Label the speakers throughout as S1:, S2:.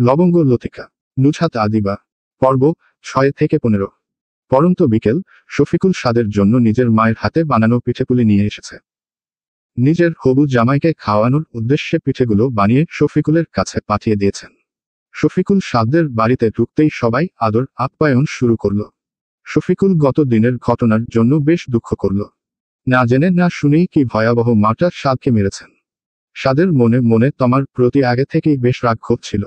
S1: লবঙ্গ লতিকা নুছাত আদিবা। পর্ব 6 থেকে 15। পরন্ত বিকেল। শফিকুল স্বাদের জন্য নিজের মায়ের হাতে বানানো পিঠেপুলি নিয়ে এসেছে। নিজের হবু জামাইকে খাওয়ানোর উদ্দেশ্যে পিঠেগুলো বানিয়ে শফিকুলের কাছে পাঠিয়ে দিয়েছেন। শফিকুল স্বাদের বাড়িতে ঢুকতেই সবাই আদর আপ্যায়ন শুরু করল। শফিকুল গত দিনের ঘটনার জন্য বেশ দুঃখ করল। না জেনে না শুনেই কি ভয়াবহ মাটা স্বাদকে মেরেছেন। স্বাদের মনে মনে তমার প্রতি আগে থেকেই বেশ রাগ ক্ষোভ ছিল।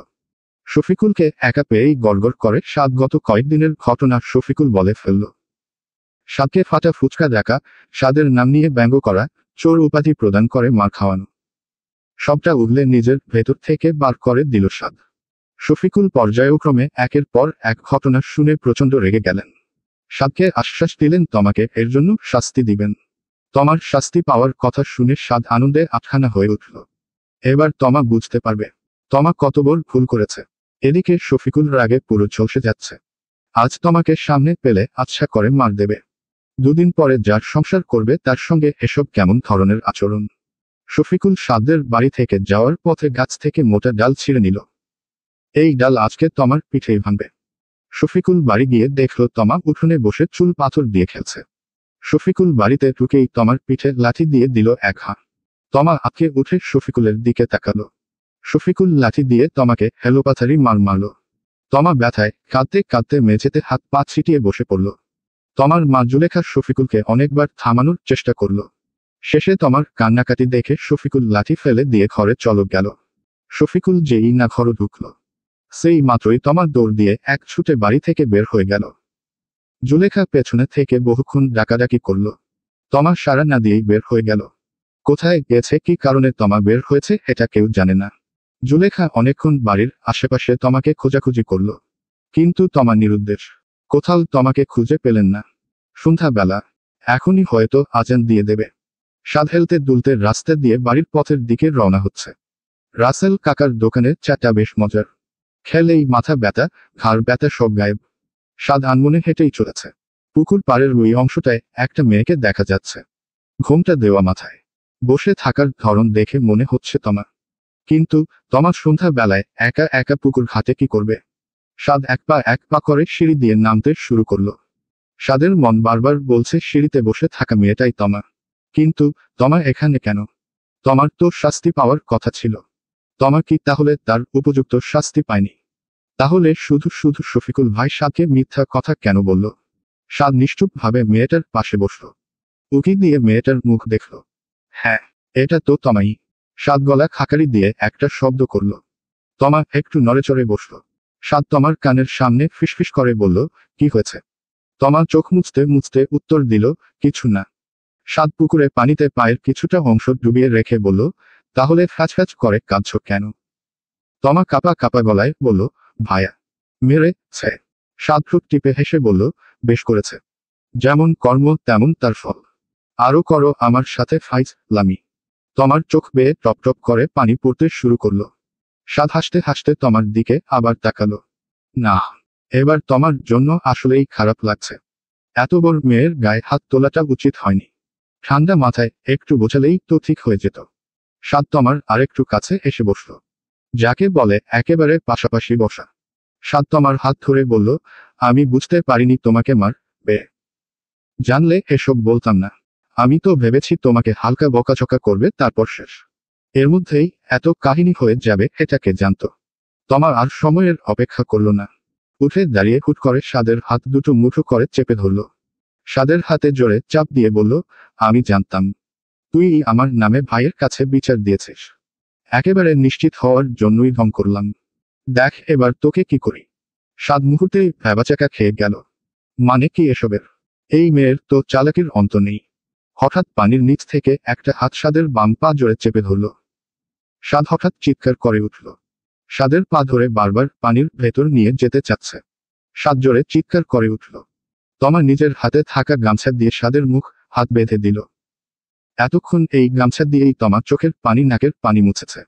S1: শফিকুলকে একা পেয়েই গড়গড় করে স্বাদ গত কয়েকদিনের ঘটনা শফিকুল বলে ফেলল। স্বাদকে ফাটা ফুচকা দেখা, স্বাদের নাম নিয়ে ব্যঙ্গ করা, চোর উপাধি প্রদান করে মার খাওয়ানো, সবটা উগলে নিজের ভেতর থেকে বার করে দিল স্বাদ। শফিকুল পর্যায়ক্রমে একের পর এক ঘটনা শুনে প্রচণ্ড রেগে গেলেন। স্বাদকে আশ্বাস দিলেন তমাকে এর জন্য শাস্তি দিবেন। তমার শাস্তি পাওয়ার কথা শুনে স্বাদ আনন্দে আটখানা হয়ে উঠল। এবার তমা বুঝতে পারবে তমা কত বড় ভুল করেছে। এদিকে শফিকুল রাগে পুরো ঝলসে যাচ্ছে। আজ তমাকে সামনে পেলে আচ্ছা করে মার দেবে। দুদিন পরে যার সংসার করবে তার সঙ্গে এসব কেমন ধরনের আচরণ। শফিকুল স্বাদের বাড়ি থেকে যাওয়ার পথে গাছ থেকে মোটা ডাল ছিঁড়ে নিল। এই ডাল আজকে তমার পিঠেই ভাঙবে। শফিকুল বাড়ি গিয়ে দেখল তমা উঠোনে বসে চুল পাথর দিয়ে খেলছে। শফিকুল বাড়িতে ঢুকেই তমার পিঠে লাঠি দিয়ে দিল এক হাঁ। তমা আঁতকে উঠে শফিকুলের দিকে তাকালো। শফিকুল লাঠি দিয়ে তমাকে হেলোপাথারি মার মারল। তমা ব্যথায় কাঁদতে কাঁদতে মেঝেতে হাত পা ছিটিয়ে বসে পড়ল। তমার মা জুলেখা শফিকুলকে অনেকবার থামানোর চেষ্টা করল। শেষে তমার কান্নাকাটি দেখে শফিকুল লাঠি ফেলে দিয়ে ঘরে চলক গেল। শফিকুল যেই না ঘরে ঢুকল, সেই মাত্রই তমা দৌড় দিয়ে এক ছুটে বাড়ি থেকে বের হয়ে গেল। জুলেখা পেছনে থেকে বহুক্ষণ ডাকাডাকি করল। তমা সাড়া না দিয়েই বের হয়ে গেল। কোথায় গেছে, কি কারণে তমা বের হয়েছে এটা কেউ জানে না। জুলেখা অনেকক্ষণ বাড়ির আশেপাশে তমাকে খোঁজাখুঁজি করল, কিন্তু তমা নিরুদ্দেশ। কোথাও তমাকে খুঁজে পেলেন না। সন্ধ্যাবেলা, এখনই হয়তো আজান দিয়ে দেবে। স্বাদ হেলতে দুলতে রাস্তা দিয়ে বাড়ির পথের দিকে রওনা হচ্ছে। রাসেল কাকার দোকানের চাটা বেশ মজার। খেলেই মাথা ব্যথা, ঘাড় ব্যথা সব গায়েব। স্বাদ আনমনে হেঁটেই চলেছে। পুকুর পাড়ের ওই অংশটায় একটা মেয়েকে দেখা যাচ্ছে। ঘোমটা দেওয়া মাথায় বসে থাকার ধরন দেখে মনে হচ্ছে তমা। কিন্তু তমা সন্ধ্যাবেলায় একা একা পুকুর ঘাটে কি করবে? স্বাদ এক পা করে সিঁড়ি দিয়ে নামতে শুরু করলো। স্বাদের মন বারবার বলছে সিঁড়িতে বসে থাকা মেয়েটাই তমা। কিন্তু তমা এখানে কেন? তমার তো শাস্তি পাওয়ার কথা ছিল। তমা কি তাহলে তার উপযুক্ত শাস্তি পায়নি? তাহলে শুধু শুধু শফিকুল ভাই স্বাদকে মিথ্যা কথা কেন বলল? স্বাদ নিশ্চুপভাবে মেয়েটার পাশে বসল। উকি দিয়ে মেয়েটার মুখ দেখল। হ্যাঁ, এটা তো তমাই। স্বাদ গলা খাকারি দিয়ে একটা শব্দ করল। তমা একটু নড়েচড়ে বসল। স্বাদ তমার কানের সামনে ফিসফিস করে বলল, কি হয়েছে? তমা চোখ মুছতে মুছতে উত্তর দিল, কিছু না। স্বাদ পুকুরে পানিতে পায়ের কিছুটা অংশ ডুবিয়ে রেখে বলল, তাহলে ফ্যাচফ্যাচ করে কাঁদছ কেন? তমা কাপা কাপা গলায় বলল, ভায়া মেরেছে। স্বাদ ঠোঁট টিপে হেসে বলল, বেশ করেছে। যেমন কর্ম তেমন তার ফল। আরো করো আমার সাথে ফাইজলামি। তমার চোখ বেয়ে টপ টপ করে পানি পড়তে শুরু করলো। স্বাদ হাসতে হাসতে তমার দিকে আবার তাকালো। না, এবার তমার জন্য আসলেই খারাপ লাগছে। এত বড় মেয়ের গায়ে হাত তোলাটা উচিত হয়নি। ঠান্ডা মাথায় একটু বোঝালেই তো ঠিক হয়ে যেত। স্বাদ তমার আরেকটু কাছে এসে বসল, যাকে বলে একেবারে পাশাপাশি বসা। স্বাদ তমার হাত ধরে বলল, আমি বুঝতে পারিনি তোমাকে মারবে। জানলে এসব বলতাম না। আমি তো ভেবেছি তোমাকে হালকা বকাঝকা করবে, তারপর শেষ। এর মধ্যেই এত কাহিনী হয়ে যাবে এটা কে জানত? তমা আর সময়ের অপেক্ষা করল না। উঠে দাঁড়িয়ে হুট করে স্বাদের হাত দুটো মুঠো করে চেপে ধরল। স্বাদের হাতে জোরে চাপ দিয়ে বলল, আমি জানতাম তুই আমার নামে ভাইয়ের কাছে বিচার দিয়েছিস। একেবারে নিশ্চিত হওয়ার জন্যই ঢং করলাম। দেখ এবার তোকে কি করি। স্বাদ মুহূর্তেই ভ্যাবাচাকা খেয়ে গেল। মানে কি এসবের? এই মেয়ের তো চালাকির অন্ত নেই। হঠাৎ পানির নিচ থেকে একটা হাত স্বাদের বাম পা জোরে চেপে ধরল। স্বাদ হঠাৎ চিৎকার করে উঠল। স্বাদের পা ধরে বারবার পানির ভেতর নিয়ে যেতে চাচ্ছে। স্বাদ জোরে চিৎকার করে উঠল। তমা নিজের হাতে থাকা গামছা দিয়ে স্বাদের মুখ হাত বেঁধে দিল। এতক্ষণ এই গামছা দিয়েই তমা চোখের পানি নাকের পানি মুছেছে।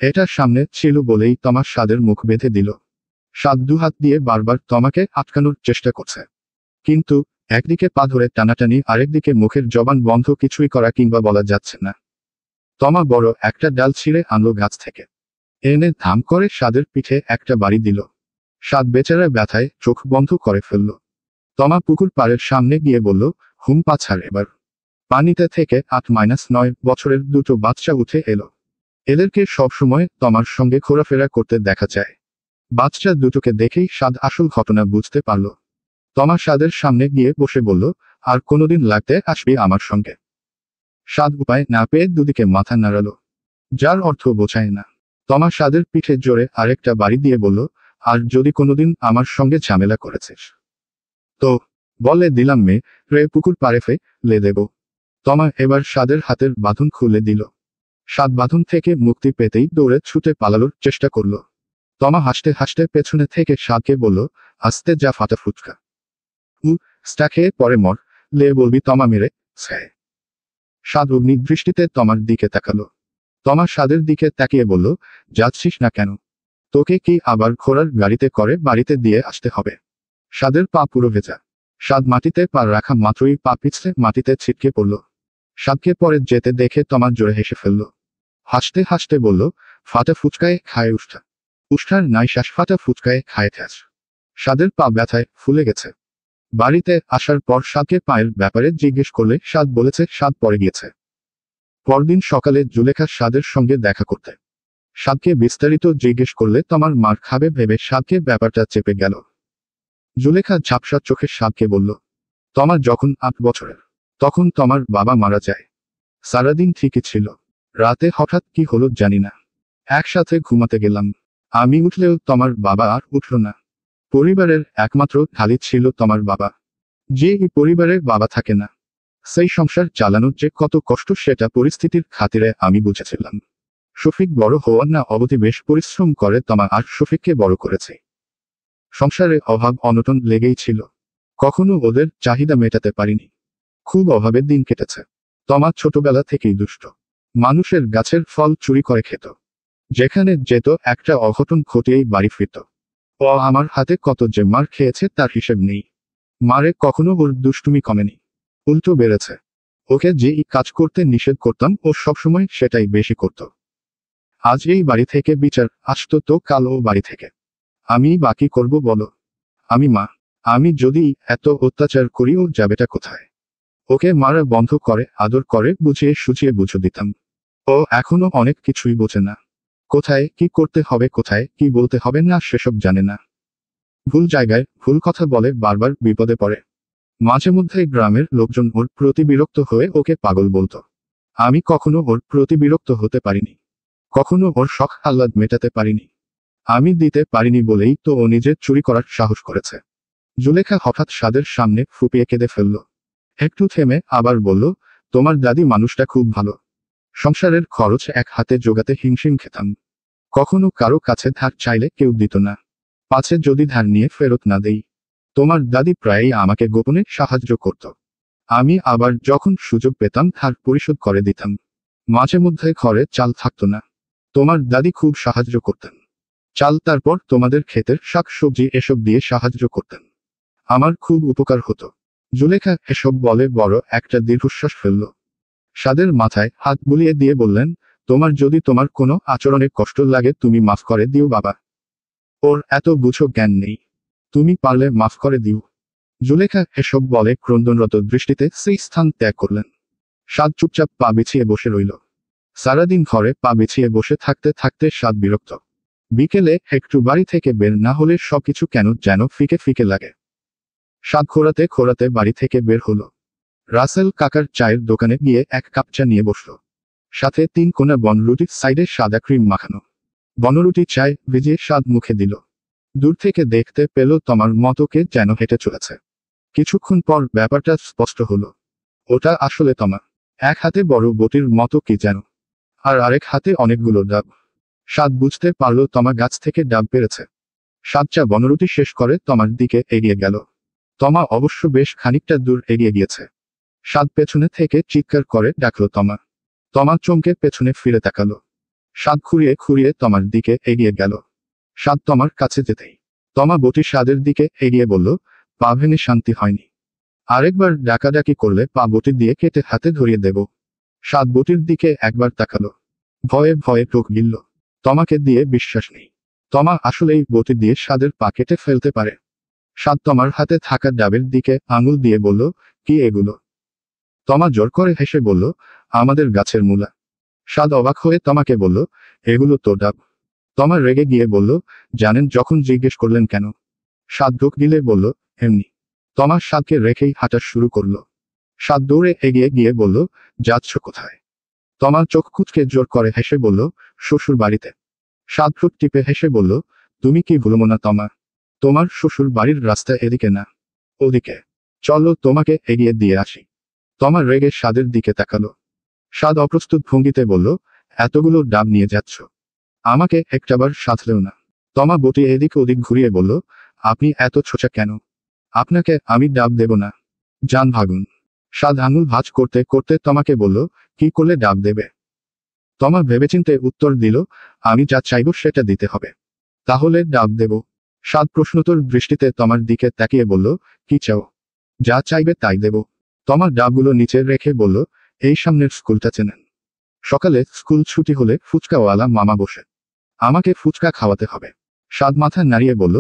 S1: এটা সামনে ছিল বলেই তমা স্বাদের মুখ বেঁধে দিল। স্বাদ দুহাত দিয়ে বারবার তমাকে আটকানোর চেষ্টা করছে। কিন্তু একদিকে পা ধরে টানাটানি, আরেকদিকে মুখের জবান বন্ধ, কিছুই করা কিংবা বলা যাচ্ছে না। তমা বড় একটা ডাল ছিঁড়ে আনলো গাছ থেকে। এনে ধাম করে স্বাদের পিঠে একটা বাড়ি দিল। স্বাদ বেচারা ব্যথায় চোখ বন্ধ করে ফেলল। তমা পুকুর পাড়ের সামনে গিয়ে বলল, হুম পাছার এবার। পানিতে থেকে 8-9 বছরের দুটো বাচ্চা উঠে এলো। এদেরকে সবসময় তমার সঙ্গে ঘোরাফেরা করতে দেখা যায়। বাচ্চা দুটোকে দেখেই স্বাদ আসল ঘটনা বুঝতে পারল। তমা স্বাদের সামনে গিয়ে বসে বলল, আর কোনোদিন লাগতে আসবি আমার সঙ্গে। স্বাদ উপায় না পেয়ে দুদিকে মাথা নাড়াল, যার অর্থ বোঝায় না। তমা স্বাদের পিঠে জোরে আরেকটা বাড়ি দিয়ে বলল, আর যদি কোনোদিন আমার সঙ্গে ঝামেলা করেছিস তো বলে দিলাম রে পুকুর পাড়ে ফেলে দেব। তমা এবার স্বাদের হাতের বাঁধন খুলে দিল। স্বাদ বাঁধন থেকে মুক্তি পেতেই দৌড়ে ছুটে পালানোর চেষ্টা করল। তমা হাসতে হাসতে পেছনে থেকে স্বাদকে বলল, আস্তে যা ফাটা ফুচকা। স্টা খেয়ে পরে মর লে বলবি তমা মেরে ছ্যায়। স্বাদ অগ্নি দৃষ্টিতে তমার দিকে তাকালো। তমা স্বাদের দিকে তাকিয়ে বলল, যাচ্ছিস না কেন? তোকে কি আবার ঘোড়ার গাড়িতে করে বাড়িতে দিয়ে আসতে হবে? স্বাদের পা পুরো ভেজা। স্বাদ মাটিতে পা রাখা মাত্রই পা পিছলে মাটিতে ছিটকে পড়ল। স্বাদকে পরে যেতে দেখে তমা জোরে হেসে ফেলল। হাসতে হাসতে বলল, ফাটা ফুচকায় খায় উষ্ঠা। উষ্ঠার নাই শ্বাস, ফাটা ফুচকায় খায় ঠ্যাস। স্বাদের পা ব্যথায় ফুলে গেছে। বাড়িতে আসার পর স্বাদকে পায়ের ব্যাপারে জিজ্ঞেস করলে স্বাদ বলেছে স্বাদ পরে গিয়েছে। পরদিন সকালে জুলেখা স্বাদের সঙ্গে দেখা করতে। স্বাদকে বিস্তারিত জিজ্ঞেস করলে তমার মার খাবে ভেবে স্বাদকে ব্যাপারটা চেপে গেল। জুলেখা ঝাপসা চোখে স্বাদকে বলল, তমা যখন 8 বছরের তখন তমার বাবা মারা যায়। সারাদিন ঠিকই ছিল, রাতে হঠাৎ কি হলো জানি না। একসাথে ঘুমাতে গেলাম। আমি উঠলেও তমার বাবা আর উঠল না। পরিবারের একমাত্র ঢালি ছিল তমার বাবা। যে এই পরিবারে বাবা থাকে না, সেই সংসার চালানো যে কত কষ্ট সেটা পরিস্থিতির খাতিরে আমি বুঝেছিলাম। শফিক বড় হওয়ার না অবধি বেশ পরিশ্রম করে তমা আর শফিককে বড় করেছে। সংসারে অভাব অনটন লেগেই ছিল, কখনো ওদের চাহিদা মেটাতে পারিনি। খুব অভাবের দিন কেটেছে। তমা ছোটবেলা থেকেই দুষ্ট, মানুষের গাছের ফল চুরি করে খেত। যেখানে যেত একটা অঘটন ঘটিয়েই বাড়ি ফিরত। ও আমার হাতে কত যে মার খেয়েছে তার হিসেব নেই। মারে কখনো ওর দুষ্টুমি কমেনি, উল্টো বেড়েছে। ওকে যে কাজ করতে নিষেধ করতাম ও সবসময় সেটাই বেশি করত। আজ এই বাড়ি থেকে বিচার আসতো তো কাল ও বাড়ি থেকে। আমি বাকি করব বলো? আমি মা, আমি যদি এত অত্যাচার করি ও যাবেটা কোথায়? ওকে মারা বন্ধ করে আদর করে বুঝিয়ে সুঝিয়ে বুঝো দিতাম। ও এখনো অনেক কিছুই বোঝে না। কোথায় কি করতে হবে, কোথায় কি বলতে হবে না সেসব জানে না। ভুল জায়গায় ভুল কথা বলে, বারবার বিপদে পড়ে। মাঝে মধ্যে গ্রামের লোকজন ওর প্রতি বিরক্ত হয়ে ওকে পাগল বলতো। আমি কখনো ওর প্রতি বিরক্ত হতে পারিনি, কখনো ওর শখ আহ্লাদ মেটাতে পারিনি। আমি দিতে পারিনি বলেই তো ও নিজে চুরি করার সাহস করেছে। জুলেখা হঠাৎ স্বাদের সামনে ফুপিয়ে কেঁদে ফেলল। একটু থেমে আবার বলল, তোমার দাদি মানুষটা খুব ভালো। সংসারের খরচ এক হাতে জোগাতে হিমশিম খেতাম। কখনো কারো কাছে ধার চাইলে কেউ দিত না, পাছে যদি ধার নিয়ে ফেরত না দেই। তোমার দাদি প্রায়ই আমাকে গোপনে সাহায্য করত। আমি আবার যখন সুযোগ পেতাম ধার পরিশোধ করে দিতাম। মাঝে মধ্যে ঘরে চাল থাকতো না, তোমার দাদি খুব সাহায্য করতেন। চাল তারপর তোমাদের ক্ষেতের শাক সবজি এসব দিয়ে সাহায্য করতেন। আমার খুব উপকার হতো। জুলেখা এসব বলে বড় একটা দীর্ঘশ্বাস ফেলল। স্বাদের মাথায় হাত বুলিয়ে দিয়ে বললেন, তোমার যদি তোমার কোনো আচরণে কষ্ট লাগে তুমি মাফ করে দিও বাবা। ওর এত বুঝো জ্ঞান নেই, তুমি পারলে মাফ করে দিও। জুলেখা এসব বলে ক্রন্দনরত দৃষ্টিতে সেই স্থান ত্যাগ করলেন। স্বাদ চুপচাপ পা বিছিয়ে বসে রইল। সারাদিন ঘরে পা বিছিয়ে বসে থাকতে থাকতে স্বাদ বিরক্ত। বিকেলে একটু বাড়ি থেকে বের না হলে সবকিছু কেন যেন ফিকে ফিকে লাগে। স্বাদ খোরাতে খোরাতে বাড়ি থেকে বের হলো। রাসেল কাকার চায়ের দোকানে গিয়ে এক কাপ চা নিয়ে বসল। সাথে 3 কোনা বনরুটির সাইডে সাদা ক্রিম মাখানো। বনরুটি চায় ভিজিয়ে স্বাদ মুখে দিল। দূর থেকে দেখতে পেল তমার মতোকে যেন হেঁটে চলেছে। কিছুক্ষণ পর ব্যাপারটা স্পষ্ট হলো, ওটা আসলে তমা। এক হাতে বড় বটির মতো কি যেন, আর আরেক হাতে অনেকগুলো ডাব। স্বাদ বুঝতে পারল তমা গাছ থেকে ডাব পেরেছে। স্বাদ চা বনরুটি শেষ করে তমার দিকে এগিয়ে গেল। তমা অবশ্য বেশ খানিকটা দূর এগিয়ে গিয়েছে। স্বাদ পেছনে থেকে চিৎকার করে ডাকলো তমা। তমা চমকে পেছনে ফিরে তাকালো। স্বাদ খুঁড়িয়ে খুঁড়িয়ে তমার দিকে এগিয়ে গেল। স্বাদ তমার কাছে যেতেই তমা বটি স্বাদের দিকে এগিয়ে বলল, পা ভেঙে শান্তি হয়নি। আরেকবার ডাকাডাকি করলে পা বটি দিয়ে কেটে হাতে ধরিয়ে দেব। স্বাদ বটির দিকে একবার তাকালো। ভয়ে ভয়ে চোখ গিলল। তোমাকে দিয়ে বিশ্বাস নেই। তমা আসলেই বটি দিয়ে স্বাদের পা কেটে ফেলতে পারে। স্বাদ তমার হাতে থাকা ডাবের দিকে আঙুল দিয়ে বলল, কি এগুলো? তমা জোর করে হেসে বলল, আমাদের গাছের মূলা। স্বাদ অবাক হয়ে তমাকে বলল, এগুলো তো ডাব। তমা রেগে গিয়ে বলল, জানেন যখন জিজ্ঞেস করলেন কেন? স্বাদ ঢোক গিলে বলল, এমনি। তমা স্বাদকে রেখেই হাঁটা শুরু করলো। স্বাদ দৌড়ে এগিয়ে গিয়ে বলল, যাচ্ছ কোথায়? তমা চোখ কুঁচকে জোর করে হেসে বলল, শ্বশুর বাড়িতে। স্বাদ ঠোঁট টিপে হেসে বলল, তুমি কি ভুলবো না তমা? তোমার শ্বশুর বাড়ির রাস্তা এদিকে না, ওদিকে। চলো তোমাকে এগিয়ে দিয়ে আসি। তমা রেগে স্বাদের দিকে তাকালো। স্বাদ অপ্রস্তুত ভঙ্গিতে বলল, এতগুলো ডাব নিয়ে যাচ্ছ, আমাকে একটাবার সাথলেও না। তমা বটি এদিক ওদিক ঘুরিয়ে বলল, আপনি এত ছোচা কেন? আপনাকে আমি ডাব দেব না, যান ভাগুন। স্বাদ আঙুল ভাঁজ করতে করতে তমাকে বলল, কি করলে ডাব দেবে? তমা ভেবেচিন্তে উত্তর দিল, আমি যা চাইব সেটা দিতে হবে, তাহলে ডাব দেব। স্বাদ প্রশ্নোত্তর দৃষ্টিতে তমার দিকে তাকিয়ে বলল, কি চাও? যা চাইবে তাই দেব। তমা ডাবগুলো নিচে রেখে বলল, এই সামনের স্কুলটা চেনেন? সকালে স্কুল ছুটি হলে ফুচকাওয়ালা মামা বসে, আমাকে ফুচকা খাওয়াতে হবে। স্বাদ মাথা নাড়িয়ে বলল,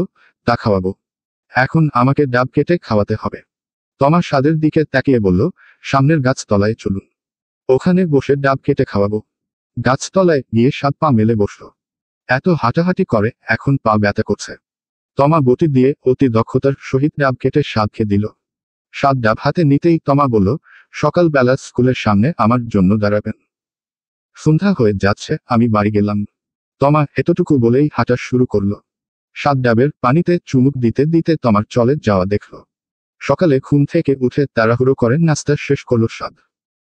S1: তা খাওয়াবো। এখন আমাকে ডাব কেটে খাওয়াতে হবে। তমা স্বাদের দিকে তাকিয়ে বলল, সামনের গাছতলায় চলুন, ওখানে বসে ডাব কেটে খাওয়াবো। গাছতলায় গিয়ে স্বাদ পা মেলে বসল। এত হাঁটাহাঁটি করে এখন পা ব্যথা করছে। তমা বটি দিয়ে অতি দক্ষতার সহিত ডাব কেটে স্বাদকে দিল। স্বাদ ডাব হাতে নিতেই তমা বলল, সকালবেলা স্কুলের সামনে আমার জন্য দাঁড়াবেন। সন্ধ্যা হয়ে যাচ্ছে, আমি বাড়ি গেলাম। তমা এতটুকু বলেই হাঁটা শুরু করলো। স্বাদ ডাবের পানিতে চুমুক দিতে দিতে তমার চলে যাওয়া দেখল। সকালে ঘুম থেকে উঠে তাড়াহুড়ো করে নাস্তা শেষ করলো স্বাদ।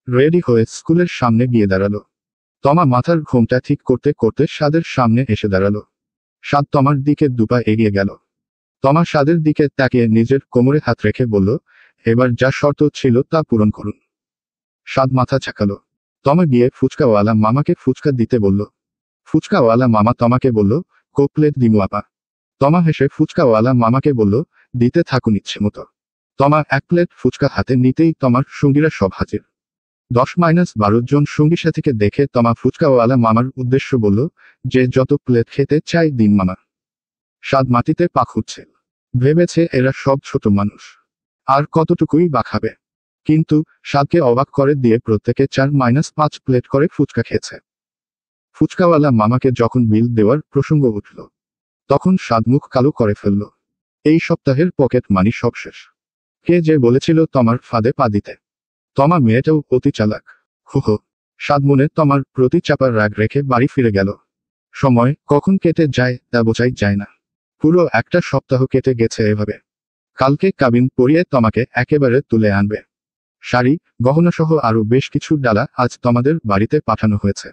S1: রেডি হয়ে স্কুলের সামনে গিয়ে দাঁড়ালো। তমা মাথার ঘোমটা ঠিক করতে করতে স্বাদের সামনে এসে দাঁড়ালো। স্বাদ তমার দিকে দুপা এগিয়ে গেল। তমা স্বাদের দিকে তাকিয়ে নিজের কোমরে হাত রেখে বলল, এবার যা শর্ত ছিল তা পূরণ করুন। স্বাদ মাথা ঝাঁকালো। তমা গিয়ে ফুচকাওয়ালা মামাকে ফুচকা দিতে বলল। ফুচকাওয়ালা মামা তমাকে বলল, কো প্লেট দিমু আপা? তমা হেসে ফুচকাওয়ালা মামাকে বলল, দিতে থাকুন ইচ্ছে মতো। তমা এক প্লেট ফুচকা হাতে নিতেই তমার সঙ্গীরা সব হাজির। 10-12 জন সঙ্গী সাথীকে দেখে তমা ফুচকাওয়ালা মামার উদ্দেশ্য বলল, যে যত প্লেট খেতে চাই দিন মামা। স্বাদ মাটিতে পা খুঁজছে, ভেবেছে এরা সব ছোট মানুষ, আর কতটুকুই বা খাবে। কিন্তু স্বাদকে অবাক করে দিয়ে প্রত্যেকে 4-5 প্লেট করে ফুচকা খেয়েছে। ফুচকাওয়ালা মামাকে যখন বিল দেওয়ার প্রসঙ্গ উঠল, তখন স্বাদ মুখ কালো করে ফেলল। এই সপ্তাহের পকেট মানি সব শেষ। কে যে বলেছিল তমার ফাঁদে পা দিতে? তমা মেয়েটাও অতি চালাক। হো। স্বাদ মনে তমার প্রতি চাপার রাগ রেখে বাড়ি ফিরে গেল। সময় কখন কেটে যায় তা বোঝাই যায় না। পুরো একটা সপ্তাহ কেটে গেছে এভাবে। কালকে কাবিন পরিয়ে তমাকে একেবারে তুলে আনবে। শাড়ি, গহনাসহ আরো বেশ কিছু ডালা আজ তোমাদের বাড়িতে পাঠানো হয়েছে।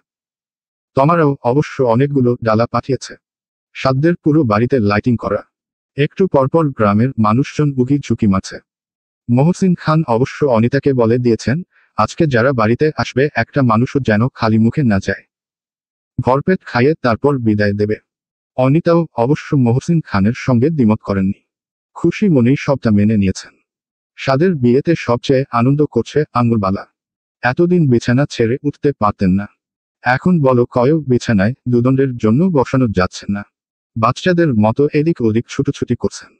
S1: তমারাও অবশ্য অনেকগুলো ডালা পাঠিয়েছে। স্বাদের পুরো বাড়িতে লাইটিং করা। একটু পরপর গ্রামের মানুষজন উকি ঝুঁকি মারছে। মহসিন খান অবশ্য অনিতাকে বলে দিয়েছেন, আজকে যারা বাড়িতে আসবে একটা মানুষও যেন খালি মুখে না যায়, ভরপেট খাইয়ে তারপর বিদায় দেবে। অনিতাও অবশ্য মহসিন খানের সঙ্গে দ্বিমত করেননি। খুশি মনেই সবটা মেনে নিয়েছেন। স্বাদের বিয়েতে সবচেয়ে আনন্দ করছে আঙ্গুরবালা। এতদিন বিছানা ছেড়ে উঠতে পারতেন না, এখন বলো কয়েও বিছানায় দুদণ্ডের জন্য বসানো যাচ্ছে না। বাচ্চাদের মতো এদিক ওদিক ছুটোছুটি করছেন।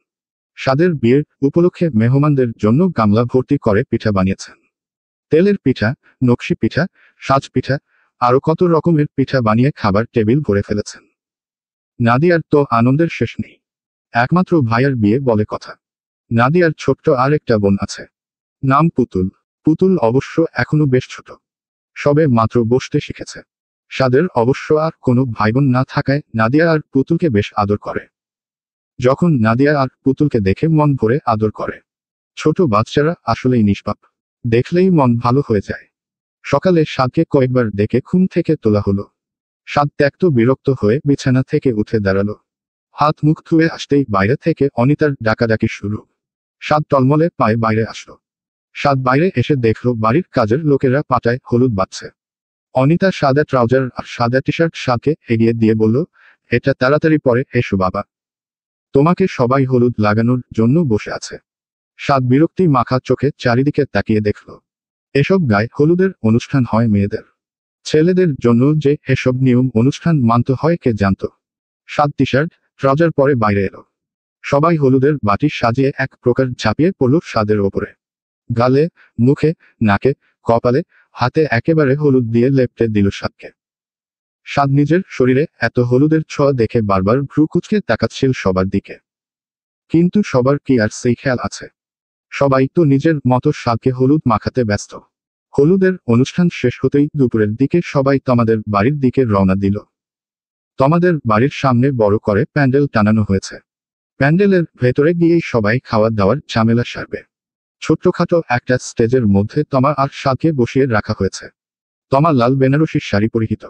S1: স্বাদের বিয়ের উপলক্ষে মেহমানদের জন্য গামলা ভর্তি করে পিঠা বানিয়েছেন। তেলের পিঠা, নকশি পিঠা, সাজ পিঠা, আরো কত রকমের পিঠা বানিয়ে খাবার টেবিল ভরে ফেলেছেন। নাদিয়ার তো আনন্দের শেষ নেই। একমাত্র ভাইয়ের বিয়ে বলে কথা। নাদিয়ার ছোট্ট আর একটা বোন আছে, নাম পুতুল। পুতুল অবশ্য এখনো বেশ ছোট, সবে মাত্র বসতে শিখেছে। স্বাদের অবশ্য আর কোনো ভাইবোন না থাকায় নাদিয়া আর পুতুলকে বেশ আদর করে। যখন নাদিয়া আর পুতুলকে দেখে মন ভরে আদর করে। ছোট বাচ্চারা আসলেই নিষ্পাপ, দেখলেই মন ভালো হয়ে যায়। সকালে স্বাদকে কয়েকবার ডেকে ঘুম থেকে তোলা হলো। স্বাদ ত্যক্ত বিরক্ত হয়ে বিছানা থেকে উঠে দাঁড়ালো। হাত মুখ ধুয়ে আসতেই বাইরে থেকে অনিতার ডাকাডাকি শুরু। স্বাদ টলমলে পায়ে বাইরে আসলো। স্বাদ বাইরে এসে দেখলো বাড়ির কাজের লোকেরা পাটায় হলুদ বাঁধছে। অনিতা সাদা ট্রাউজার আর সাদা টি শার্ট স্বাদকে এগিয়ে দিয়ে বলল, এটা তাড়াতাড়ি পরে এসো বাবা, তোমাকে সবাই হলুদ লাগানোর জন্য বসে আছে। স্বাদ বিরক্তি মাখা চোখে চারিদিকে তাকিয়ে দেখল। এসব গায়ে হলুদের অনুষ্ঠান হয় মেয়েদের। ছেলেদের জন্য যে এসব নিয়ম অনুষ্ঠান মানতে হয় কে জানত। সাত টি শার্ট ট্রাউজার পরে বাইরে এলো। সবাই হলুদের বাটি সাজিয়ে এক প্রকার ঝাঁপিয়ে পড়ল স্বাদের ওপরে। গালে, মুখে, নাকে, কপালে, হাতে একেবারে হলুদ দিয়ে লেপটে দিল স্বাদকে। স্বাদ নিজের শরীরে এত হলুদের ছোঁয়া দেখে বারবার ভ্রু কুঁচকে তাকাচ্ছিল সবার দিকে। কিন্তু সবার কি আর সেই খেয়াল আছে? সবাই তো নিজের মতো স্বাদকে হলুদ মাখাতে ব্যস্ত। হলুদের অনুষ্ঠান শেষ হতেই দুপুরের দিকে সবাই তোমাদের বাড়ির দিকে রওনা দিল। তোমাদের বাড়ির সামনে বড় করে প্যান্ডেল টানানো হয়েছে। প্যান্ডেলের ভেতরে গিয়েই সবাই খাওয়া দাওয়ার ঝামেলা সারবে। ছোট্টখাটো একটা স্টেজের মধ্যে তমা আর স্বাদকে বসিয়ে রাখা হয়েছে। তমা লাল বেনারসির শাড়ি পরিহিত।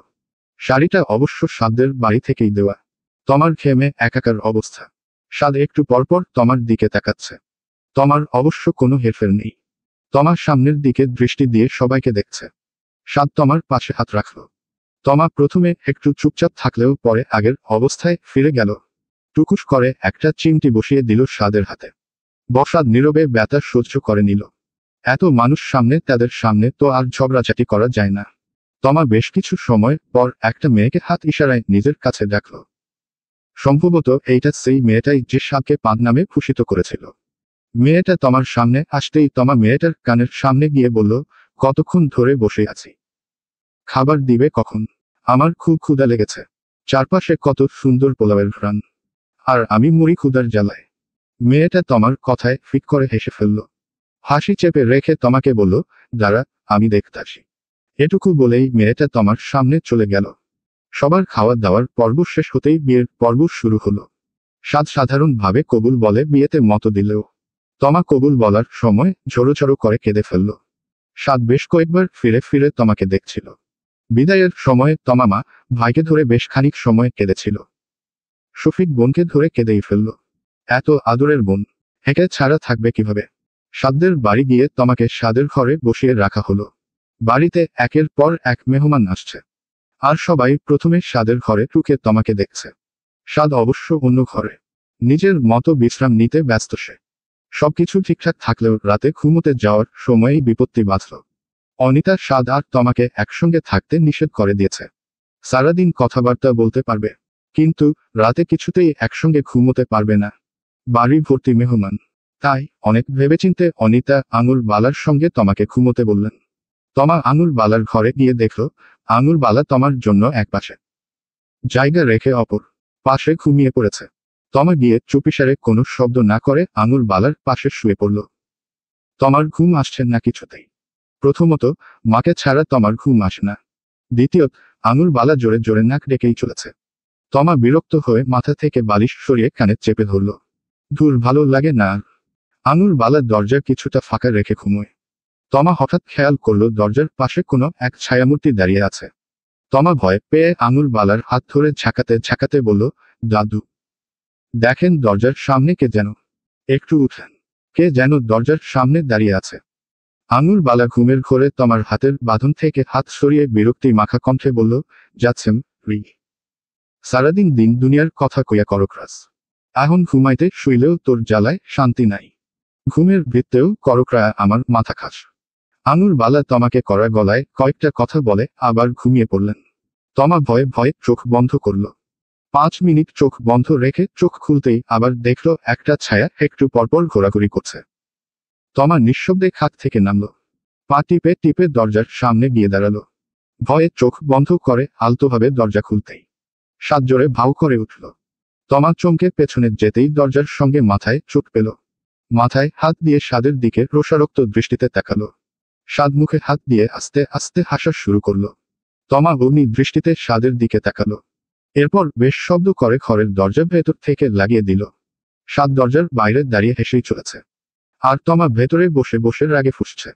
S1: শাড়িটা অবশ্য স্বাদের বাড়ি থেকেই দেওয়া। তমার ঘেমে একাকার অবস্থা। স্বাদ একটু পরপর তমার দিকে তাকাচ্ছে। তমার অবশ্য কোনো হেরফের নেই। তমা সামনের দিকে দৃষ্টি দিয়ে সবাইকে দেখছে। স্বাদ তমার পাশে হাত রাখল। তমা প্রথমে একটু চুপচাপ থাকলেও পরে আগের অবস্থায় ফিরে গেল। টুকুস করে একটা চিমটি বসিয়ে দিল স্বাদের হাতে। বসাদ নীরবে ব্যথা সহ্য করে নিল। এত মানুষ সামনে, তাদের সামনে তো আর ঝগড়াঝাটি করা যায় না। তমা বেশ কিছু সময় পর একটা মেয়েকে হাত ইশারায় নিজের কাছে ডাকল। সম্ভবত এইটা সেই মেয়েটাই যে স্বাদকে পাদ নামে ভূষিত করেছিল। মেয়েটা তমার সামনে আসতেই তমা মেয়েটার কানের সামনে গিয়ে বলল, কতক্ষণ ধরে বসে আছি? খাবার দিবে কখন? আমার খুব ক্ষুধা লেগেছে। চারপাশে কত সুন্দর পোলাওয়ের ঘ্রাণ। আর আমি মরি ক্ষুধার জ্বালায়। মেয়েটা তমার কথায় ফিক করে হেসে ফেলল। হাসি চেপে রেখে তমাকে বলল, দাঁড়া, আমি দেখতাছি। এটুকু বলেই মেয়েটা তমার সামনে চলে গেল। সবার খাওয়া দাওয়ার পর্ব শেষ হতেই বিয়ের পর্ব শুরু হলো। স্বাদ সাধারণভাবে কবুল বলে বিয়েতে মত দিলেও তমা কবুল বলার সময় ঝোড়ো করে কেঁদে ফেলল। স্বাদ বেশ কয়েকবার ফিরে ফিরে তমাকে দেখছিল। বিদায়ের সময় তমা মা, ভাইকে ধরে বেশ খানিক সময় কেঁদেছিল। শফিক বোনকে ধরে কেঁদেই ফেলল। এত আদরের বোন, একে ছাড়া থাকবে কিভাবে? স্বাদের বাড়ি গিয়ে তমাকে স্বাদের ঘরে বসিয়ে রাখা হলো। বাড়িতে একের পর এক মেহমান আসছে। আর সবাই প্রথমে স্বাদের ঘরে ঢুকে তমাকে দেখছে। স্বাদ অবশ্য অন্য ঘরে নিজের মতো বিশ্রাম নিতে ব্যস্ত সে। সবকিছু ঠিকঠাক থাকলেও রাতে ঘুমোতে যাওয়ার সময়ই বিপত্তি বাঁধল। অনিতা স্বাদ আর তমাকে একসঙ্গে থাকতে নিষেধ করে দিয়েছে। সারাদিন কথাবার্তা বলতে পারবে, কিন্তু রাতে কিছুতেই একসঙ্গে ঘুমোতে পারবে না। বাড়ি ভর্তি মেহমান। তাই অনেক ভেবেচিন্তে অনিতা আঙুর বালার সঙ্গে তমাকে ঘুমোতে বললেন। তমা আঙুর বালার ঘরে গিয়ে দেখল আঙুর বালা তমার জন্য এক পাশে জায়গা রেখে অপর পাশে ঘুমিয়ে পড়েছে। তমা গিয়ে চুপিসারে কোনো শব্দ না করে আঙুর বালার পাশে শুয়ে পড়ল। তমার ঘুম আসছে না কিছুতেই। প্রথমত, মাকে ছাড়া তমার ঘুম আসে না। দ্বিতীয়ত, আঙুর বালা জোরে জোরে নাক ডেকেই চলেছে। তমা বিরক্ত হয়ে মাথা থেকে বালিশ সরিয়ে কানে চেপে ধরল। ধুর, ভালো লাগে না। আঙুর বালা দরজা কিছুটা ফাঁকা রেখে ঘুমোয়। তমা হঠাৎ খেয়াল করল দরজার পাশে কোনো এক ছায়ামূর্তি দাঁড়িয়ে আছে। তমা ভয় পেয়ে আঙুর বালার হাত ধরে ঝাঁকাতে ঝাঁকাতে বলল, দাদু, দেখেন দরজার সামনে কে যেন। একটু উঠেন। কে যেন দরজার সামনে দাঁড়িয়ে আছে। আঙুর বালা ঘুমের ঘোরে তমার হাতের বাঁধন থেকে হাত সরিয়ে বিরক্তি মাখা কণ্ঠে বলল, যাচ্ছেম রি। সারাদিন দিন দুনিয়ার কথা কইয়া করক্রাস। এখন ঘুমাইতে শুইলেও তোর জ্বালায় শান্তি নাই। ঘুমের ভিত্তেও করক্রায়া আমার মাথা খাস। আঙুর বালা তমাকে কড়া গলায় কয়েকটা কথা বলে আবার ঘুমিয়ে পড়লেন। তমা ভয়ে ভয়ে চোখ বন্ধ করল। 5 মিনিট চোখ বন্ধ রেখে চোখ খুলতেই আবার দেখল একটা ছায়া একটু পরপর ঘোরাঘুরি করছে। তমা নিঃশব্দে খাট থেকে নামল। পা টিপে টিপে দরজার সামনে গিয়ে দাঁড়ালো। ভয়ে চোখ বন্ধ করে আলতোভাবে দরজা খুলতেই স্বাদ জোরে ভাউ করে উঠল। তমা চমকে পেছনে যেতেই দরজার সঙ্গে মাথায় চোট পেল। মাথায় হাত দিয়ে স্বাদের দিকে রোষারক্ত দৃষ্টিতে তাকালো। স্বাদ মুখে হাত দিয়ে আস্তে আস্তে হাসা শুরু করল। তমা অগ্নি দৃষ্টিতে স্বাদের দিকে তাকালো। এরপর বেশ শব্দ করে ঘরের দরজা ভেতর থেকে লাগিয়ে দিল। স্বাদ দরজার বাইরে দাঁড়িয়ে হেসেই চলেছে। আর তমা ভেতরে বসে বসে রাগে ফুঁসছে।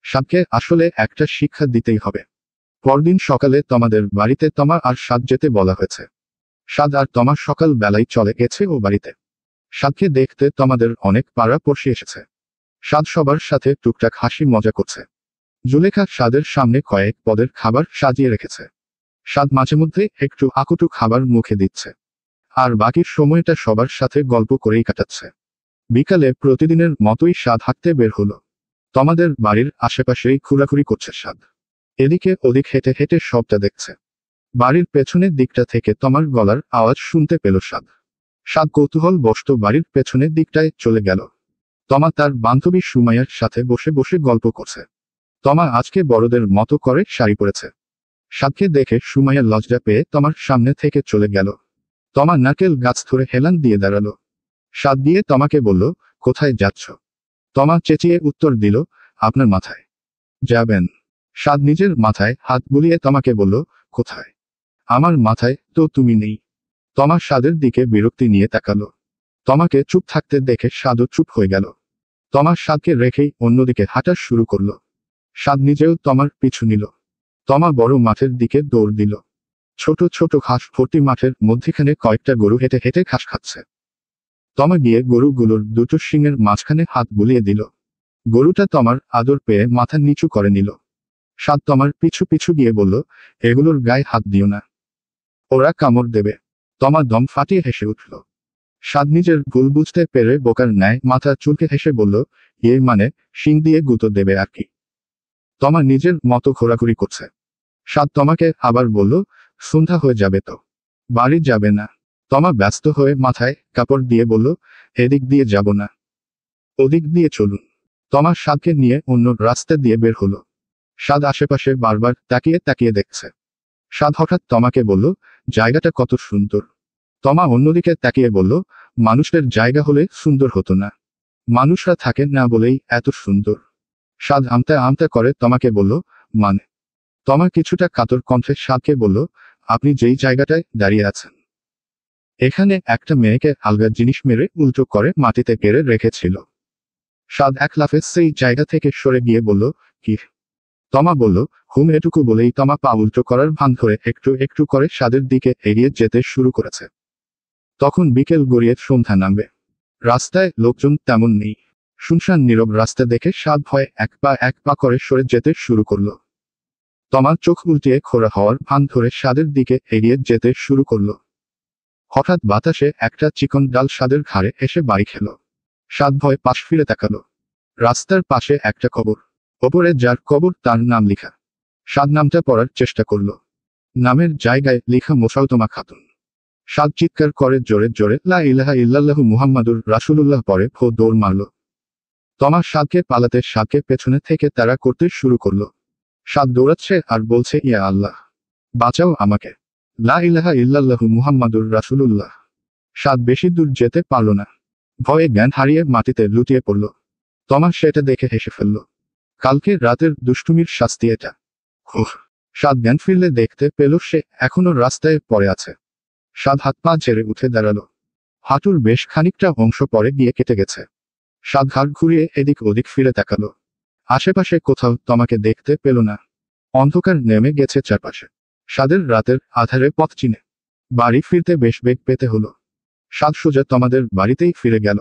S1: স্বাদকে আসলে একটা শিক্ষা দিতেই হবে। পরদিন সকালে তোমাদের বাড়িতে তমা আর স্বাদ যেতে বলা হয়েছে। স্বাদ আর তমা সকাল বেলায় চলে গেছে ও বাড়িতে। স্বাদকে দেখতে তোমাদের অনেক পাড়া পড়শি এসেছে। স্বাদ সবার সাথে টুকটাক হাসি মজা করছে। জুলেখা স্বাদের সামনে কয়েক পদের খাবার সাজিয়ে রেখেছে। স্বাদ মাঝে মধ্যে একটু আকুটু খাবার মুখে দিচ্ছে। আর বাকির সময়টা সবার সাথে গল্প করেই কাটাচ্ছে। বিকালে প্রতিদিনের মতোই স্বাদ হাঁটতে বের হলো। তোমাদের বাড়ির আশেপাশেই ঘোরাঘুরি করছে স্বাদ। এদিকে ওদিক হেঁটে হেঁটে সবটা দেখছে। বাড়ির পেছনের দিকটা থেকে তমার গলার আওয়াজ শুনতে পেল সাদ। সাদ কৌতূহল বশত বাড়ির পেছনের দিকটায় চলে গেল। তমা তার বান্ধবী সুমাইয়ার সাথে বসে বসে গল্প করছে। তমা আজকে বড়দের মতো করে শাড়ি পরেছে। সাদকে দেখে সুমাইয়া লজ্জা পেয়ে তমার সামনে থেকে চলে গেল। তমা নারকেল গাছ ধরে হেলান দিয়ে দাঁড়ালো। সাদ দিয়ে তমাকে বলল, কোথায় যাচ্ছ? তমা চেঁচিয়ে উত্তর দিল, আপনার মাথায় যাবেন। সাদ নিজের মাথায় হাত বুলিয়ে তমাকে বলল, কোথায়? আমার মাথায় তো তুমি নেই। তমা সাদের দিকে বিরক্তি নিয়ে তাকালো। তমাকে চুপ থাকতে দেখে সাদও চুপ হয়ে গেল। তমা সাদকে রেখেই অন্যদিকে হাঁটা শুরু করলো। সাদ নিজেও তমার পিছু নিল। তমা বড় মাঠের দিকে দৌড় দিল। ছোট ছোট ঘাস ভর্তি মাঠের মধ্যখানে কয়েকটা গরু হেঁটে হেঁটে ঘাস খাচ্ছে। তমা গিয়ে গরুগুলোর দুটো শিংয়ের মাঝখানে হাত বুলিয়ে দিল। গরুটা তমার আদর পেয়ে মাথা নিচু করে নিল। সাদ তমার পিছু পিছু গিয়ে বলল, এগুলোর গায়ে হাত দিও না, ওরা কামড় দেবে। তমা দম ফাটিয়ে হেসে উঠল। সাদ নিজের ভুল বুঝতে পেরে বোকার ন্যায় মাথা চুলকে হেসে বলল, মানে শিং দিয়ে গুঁতো দেবে আর কি। তমা নিজের মতো ঘোরাঘুরি করছে। সাদ তমাকে আবার বলল, সন্ধ্যা হয়ে যাবে তো, বাড়ি যাবে না? তমা ব্যস্ত হয়ে মাথায় কাপড় দিয়ে বলল, এদিক দিয়ে যাব না, ওদিক দিয়ে চলুন। তমা সাদকে নিয়ে অন্য রাস্তা দিয়ে বের হলো। সাদ আশেপাশে বারবার তাকিয়ে তাকিয়ে দেখছে। সাদ হঠাৎ তমাকে বলল, জায়গাটা কত সুন্দর। তমা অন্যদিকে তাকিয়ে বলল, মানুষের জায়গা হলে সুন্দর হতো না, মানুষরা থাকেন না বলেই এত সুন্দর। সাদ আমতা আমতা করে তমাকে বলল, মানে? তমা কিছুটা কাতর কণ্ঠে সাদকে বলল, আপনি যেই জায়গাটায় দাঁড়িয়ে আছেন, এখানে একটা মেয়েকে আলগা জিনিস মেরে উল্টো করে মাটিতে গেড়ে রেখেছিল। সাদ এক লাফে সেই জায়গা থেকে সরে গিয়ে বলল, কি? তমা বলল, হুম। এটুকু বলেই তমা পা উল্টো করার ভান ধরে একটু একটু করে সাদের দিকে এগিয়ে যেতে শুরু করেছে। তখন বিকেল গড়িয়ে সন্ধ্যা নামবে। রাস্তায় লোকজন তেমন নেই। শুনশান নীরব রাস্তা দেখে সাদ ভয়ে এক পা করে সরে যেতে শুরু করল। তমা চোখ উল্টিয়ে খোঁড়া হওয়ার ভান ধরে সাদের দিকে এগিয়ে যেতে শুরু করল। হঠাৎ বাতাসে একটা চিকন ডাল সাদের ঘাড়ে এসে বাড়ি খেল। সাদ ভয় পাশ ফিরে তাকালো। রাস্তার পাশে একটা কবর, ওপরে যার কবর তার নাম লেখা। সাদ নামটা পড়ার চেষ্টা করল। নামের জায়গায় লেখা মোসাউতমা খাতুন। সাদ চিৎকার করে জোরে জোরে লা ইলাহা ইল্লাল্লাহু মুহাম্মাদুর রাসূলুল্লাহ পরে ভো দৌড় মারল। তমা সাদকে পালাতে সাদকে পেছনে থেকে তাড়া করতে শুরু করল। সাদ দৌড়াচ্ছে আর বলছে, ইয়া আল্লাহ, বাঁচাও আমাকে, লা ইলাহা ইল্লাল্লাহু মুহাম্মাদুর রাসূলুল্লাহ। সাদ বেশি দূর যেতে পারল না। ভয়ে জ্ঞান হারিয়ে মাটিতে লুটিয়ে পড়ল। তমা সেটা দেখে হেসে ফেলল। কালকে রাতের দুষ্টুমির শাস্তি এটা। হুহ। সাদ জ্ঞান ফিরলে দেখতে পেল সে এখনো রাস্তায় পড়ে আছে। সাদ হাত পা ঝেড়ে উঠে দাঁড়ালো। হাঁটুর বেশ খানিকটা অংশ পরে গিয়ে কেটে গেছে। সাদ ঘাড় ঘুরিয়ে এদিক ওদিক ফিরে তাকালো। আশেপাশে কোথাও তমাকে দেখতে পেল না। অন্ধকার নেমে গেছে চারপাশে। সাদের রাতের আধারে পথ চিনে বাড়ি ফিরতে বেশ বেগ পেতে হলো। সাদ সোজা তমাদের বাড়িতেই ফিরে গেল।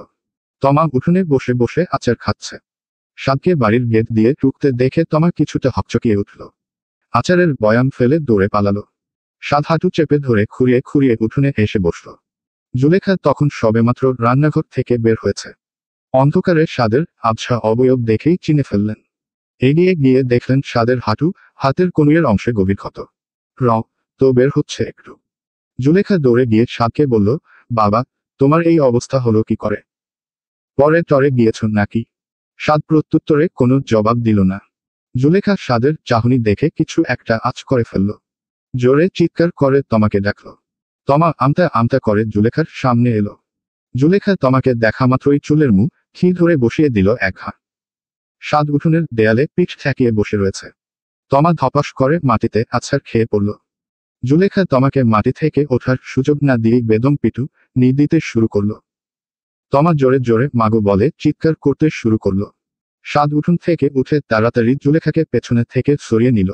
S1: তমা উঠোনে বসে বসে আচার খাচ্ছে। সাদকে বাড়ির গেট দিয়ে ঢুকতে দেখে তমা কিছুটা হকচকিয়ে উঠল। আচারের বয়াম ফেলে দৌড়ে পালালো। সাদ হাঁটু চেপে ধরে খুঁড়িয়ে খুঁড়িয়ে উঠোনে এসে বসল। জুলেখা তখন সবেমাত্র রান্নাঘর থেকে বের হয়েছে। অন্ধকারে সাদের আবছা অবয়ব দেখেই চিনে ফেললেন। এগিয়ে গিয়ে দেখলেন সাদের হাতের কনুইয়ের অংশে গভীর ক্ষত। তো বের হচ্ছে একটু। জুলেখা দৌড়ে গিয়ে সাদকে বলল, বাবা, তোমার এই অবস্থা হলো কি করে? পরে টরে গিয়েছ নাকি? সাদ প্রত্যুত্তরে কোনো জবাব দিল না। জুলেখা সাদের চাহনি দেখে কিছু একটা আঁচ করে ফেলল। জোরে চিৎকার করে তমাকে ডাকল। তমা আমতা আমতা করে জুলেখার সামনে এলো। জুলেখা তমাকে দেখা মাত্রই চুলের মুখ ধরে বসিয়ে দিল এক হাত। সাদ উঠোনের দেয়ালে পিঠ ঠেকিয়ে বসে রয়েছে। তমা ধপাস করে মাটিতে আছাড় খেয়ে পড়ল। জুলেখা তমাকে মাটি থেকে ওঠার সুযোগ না দিয়েই বেদম পিটু নি দিতে শুরু করল। তমা জোরে জোরে মাগো বলে চিৎকার করতে শুরু করল। সাদ উঠোন থেকে উঠে তাড়াতাড়ি জুলেখাকে পেছনে থেকে সরিয়ে নিল।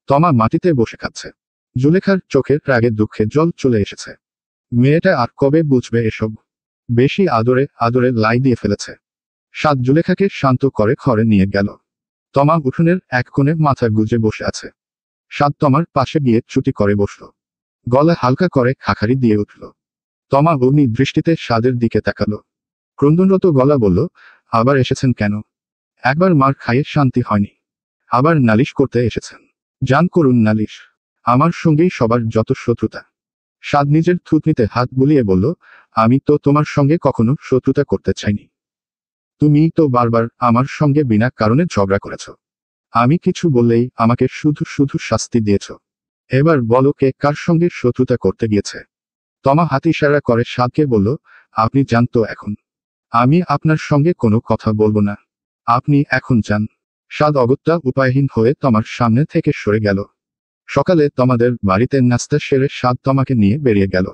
S1: তমা মাটিতে বসে খাচ্ছে। জুলেখার চোখের রাগে দুঃখে জল চলে এসেছে। মেয়েটা আর কবে বুঝবে এসব? বেশি আদরে আদরে লাই দিয়ে ফেলেছে। সাদ জুলেখাকে শান্ত করে ঘরে নিয়ে গেল। তমা উঠোনের এক কোণে মাথা গুজে বসে আছে। সাদ তমার পাশে গিয়ে চুটি করে বসল। গলা হালকা করে খাখারি দিয়ে উঠল। তমা অগ্নি দৃষ্টিতে সাদের দিকে তাকালো। ক্রন্দনরত গলা বলল, আবার এসেছেন কেন? একবার মার খাইয়ে শান্তি হয়নি, আবার নালিশ করতে এসেছেন? জান করুন নালিশ। আমার সঙ্গেই সবার যত শত্রুতা। সাদ নিজের থুতনিতে হাত বুলিয়ে বলল, আমি তো তোমার সঙ্গে কখনো শত্রুতা করতে চাইনি। তুমিই তো বারবার আমার সঙ্গে বিনা কারণে ঝগড়া করেছ। আমি কিছু বললেই আমাকে শুধু শুধু শাস্তি দিয়েছ। এবার বলো কে কার সঙ্গে শত্রুতা করতে গিয়েছে। তমা হাত ইশারা করে সাদকে বলল, আপনি যান তো এখন। আমি আপনার সঙ্গে কোনো কথা বলবো না। আপনি এখন যান। সাদ অগত্যা উপায়হীন হয়ে তমার সামনে থেকে সরে গেল। সকালে তোমাদের বাড়িতে নাস্তা সেরে সাদ তমাকে নিয়ে বেরিয়ে গেল।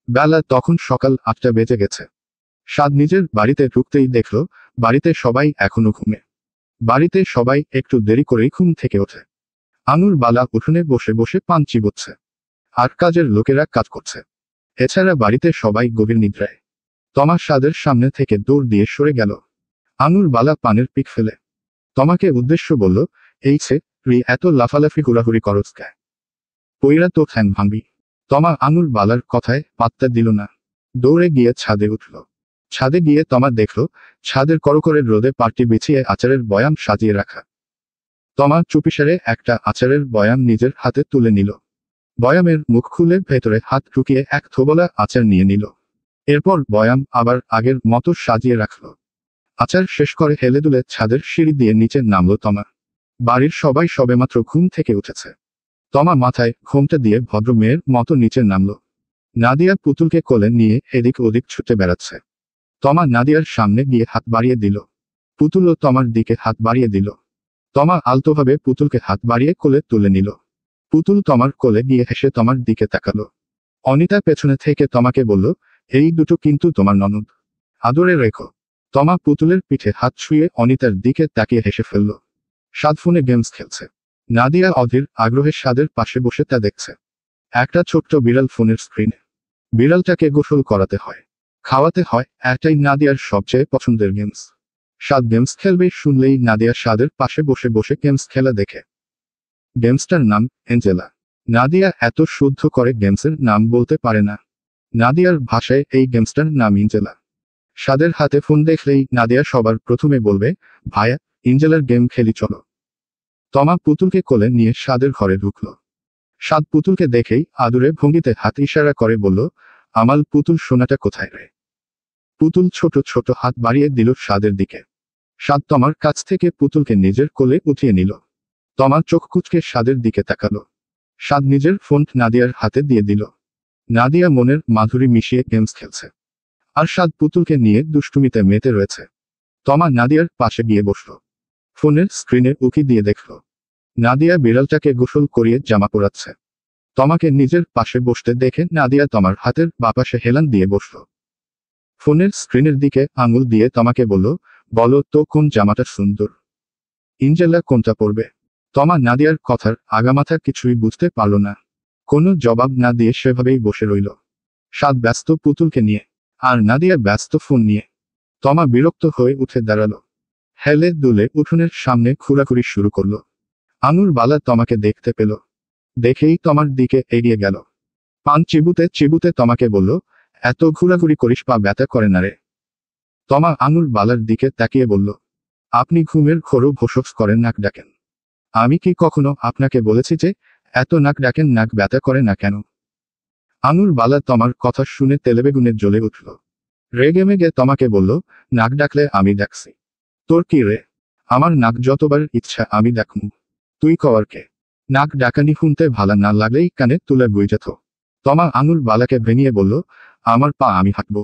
S1: বেলা তখন সকাল 8টা বেজে গেছে। সাদ নিজের বাড়িতে ঢুকতেই দেখল বাড়িতে সবাই এখনো ঘুমে। বাড়িতে সবাই একটু দেরি করেই ঘুম থেকে ওঠে। আনুর বালা উঠোনে বসে বসে পান চিবোচ্ছে। আর কাজের লোকেরা কাজ করছে। এছাড়া বাড়িতে সবাই গভীর নিদ্রায়। তমা সাদের সামনে থেকে দৌড় দিয়ে সরে গেল। আনুর বালা পানের পিক ফেলে তমাকে উদ্দেশ্য বলল, এই ছে রি এত লাফালাফি হুড়াহুড়ি করছ কে? পইরা তো ঠ্যাং ভাঙবি। তমা আনুর বালার কথায় পাত্তা দিল না। দৌড়ে গিয়ে ছাদে উঠল। ছাদে গিয়ে তমা দেখল ছাদের করকরের রোদে পাটি বিছিয়ে আচারের বয়াম সাজিয়ে রাখা। তমা চুপিসারে একটা আচারের বয়াম নিজের হাতে তুলে নিল। বয়ামের মুখ খুলে ভেতরে হাত ঢুকিয়ে এক থোবলা আচার নিয়ে নিল। এরপর বয়াম আবার আগের মতো সাজিয়ে রাখল। আচার শেষ করে হেলে দুলে ছাদের সিঁড়ি দিয়ে নিচে নামল তমা। বাড়ির সবাই সবেমাত্র ঘুম থেকে উঠেছে। তমা মাথায় ঘোমটা দিয়ে ভদ্র মেয়ের মতো নিচে নামল। নাদিয়া পুতুলকে কোলে নিয়ে এদিক ওদিক ছুটে বেড়াচ্ছে। তমা নাদিয়ার সামনে গিয়ে হাত বাড়িয়ে দিল। পুতুলও তমার দিকে হাত বাড়িয়ে দিল। তমা আলতোভাবে পুতুলকে হাত বাড়িয়ে কোলে তুলে নিল। পুতুল তমার কোলে গিয়ে হেসে তমার দিকে তাকালো। অনিতা পেছনে থেকে তমাকে বলল, এই দুটো কিন্তু তোমার ননদ। আদরে রেখো। তমা পুতুলের পিঠে হাত ছুঁয়ে অনিতার দিকে তাকিয়ে হেসে ফেলল। সাদ ফোনে গেমস খেলছে। নাদিয়া অধীর আগ্রহে সাদের পাশে বসে তা দেখছে। একটা ছোট্ট বিড়াল ফোনের স্ক্রিনে। বিড়ালটাকে গোসল করাতে হয়, খাওয়াতে হয়, এটাই নাদিয়ার সবচেয়ে পছন্দের গেমস। সাদ গেমস খেলবে শুনলেই নাদিয়া সাদের পাশে বসে বসে গেমস খেলা দেখে। গেমসটার নাম এঞ্জেলা। নাদিয়া এত শুদ্ধ করে গেমসের নাম বলতে পারে না। নাদিয়ার ভাষায় এই গেমসটার নাম ইঞ্জেলা। সাদের হাতে ফোন দেখলেই নাদিয়া সবার প্রথমে বলবে, ভাইয়া ইঞ্জেলার গেম খেলি চলো। তমা পুতুলকে কোলে নিয়ে সাদের ঘরে ঢুকল। সাদ পুতুলকে দেখেই আদুরে ভঙ্গিতে হাত ইশারা করে বলল, আমাল পুতুল সোনাটা কোথায় রে? পুতুল ছোট ছোট হাত বাড়িয়ে দিল সাদের দিকে। সাদ তমার কাছ থেকে পুতুলকে নিজের কোলে উঠিয়ে নিল। তমা চোখ কুচকে সাদের দিকে তাকালো। সাদ নিজের ফোন নাদিয়ার হাতে দিয়ে দিল। নাদিয়া মনের মাধুরী মিশিয়ে গেমস খেলছে। আর সাদ পুতুলকে নিয়ে দুষ্টুমিতে মেতে রয়েছে। তমা নাদিয়ার পাশে গিয়ে বসল। ফোনের স্ক্রিনে উকি দিয়ে দেখল নাদিয়া বিড়ালটাকে গোসল করিয়ে জামা পরাচ্ছে। তমাকে নিজের পাশে বসতে দেখে নাদিয়া তমার হাতের বাপাশে হেলান দিয়ে বসল। ফোনের স্ক্রিনের দিকে আঙুল দিয়ে তমাকে বলল, বলো তো কোন জামাটা সুন্দর? ইঞ্জেলা কোনটা পরবে? তমা নাদিয়ার কথার আগামাথা কিছুই বুঝতে পারল না। কোনো জবাব না দিয়ে সেভাবেই বসে রইল। সাদ ব্যস্ত পুতুলকে নিয়ে, আর নাদিয়া ব্যস্ত ফোন নিয়ে। তমা বিরক্ত হয়ে উঠে দাঁড়ালো। হেলে দুলে উঠোনের সামনে ঘোরাঘুরি শুরু করল। আনুর বালা তমাকে দেখতে পেল। দেখেই তমার দিকে এগিয়ে গেল। পান চিবুতে চিবুতে তমাকে বলল, এত ঘোরাঘুরি করিস পা ব্যথা করে না রে? তমা আনুর বালার দিকে তাকিয়ে বলল, আপনি ঘুমের ঘোরও ভোসস করেন নাক ডাকেন। আমি কি কখনো আপনাকে বলেছি যে এত নাক ডাকেন নাক ব্যথা করে না কেন? আনুর বালা তমার কথা শুনে তেলেবেগুনে জ্বলে উঠল। রেগে মেগে তমাকে বলল, নাক ডাকলে আমি ডাকছি। তোর কি রে? আমার নাক যতবার ইচ্ছা আমি ডাকমু। তুই কওয়ার কে? নাক ডাকানি শুনতে ভালা না লাগলেই কানে তুলে গুইজাথ। তমা আঙুল বালাকে ভেঙিয়ে বলল, আমার পা আমি হাঁটব।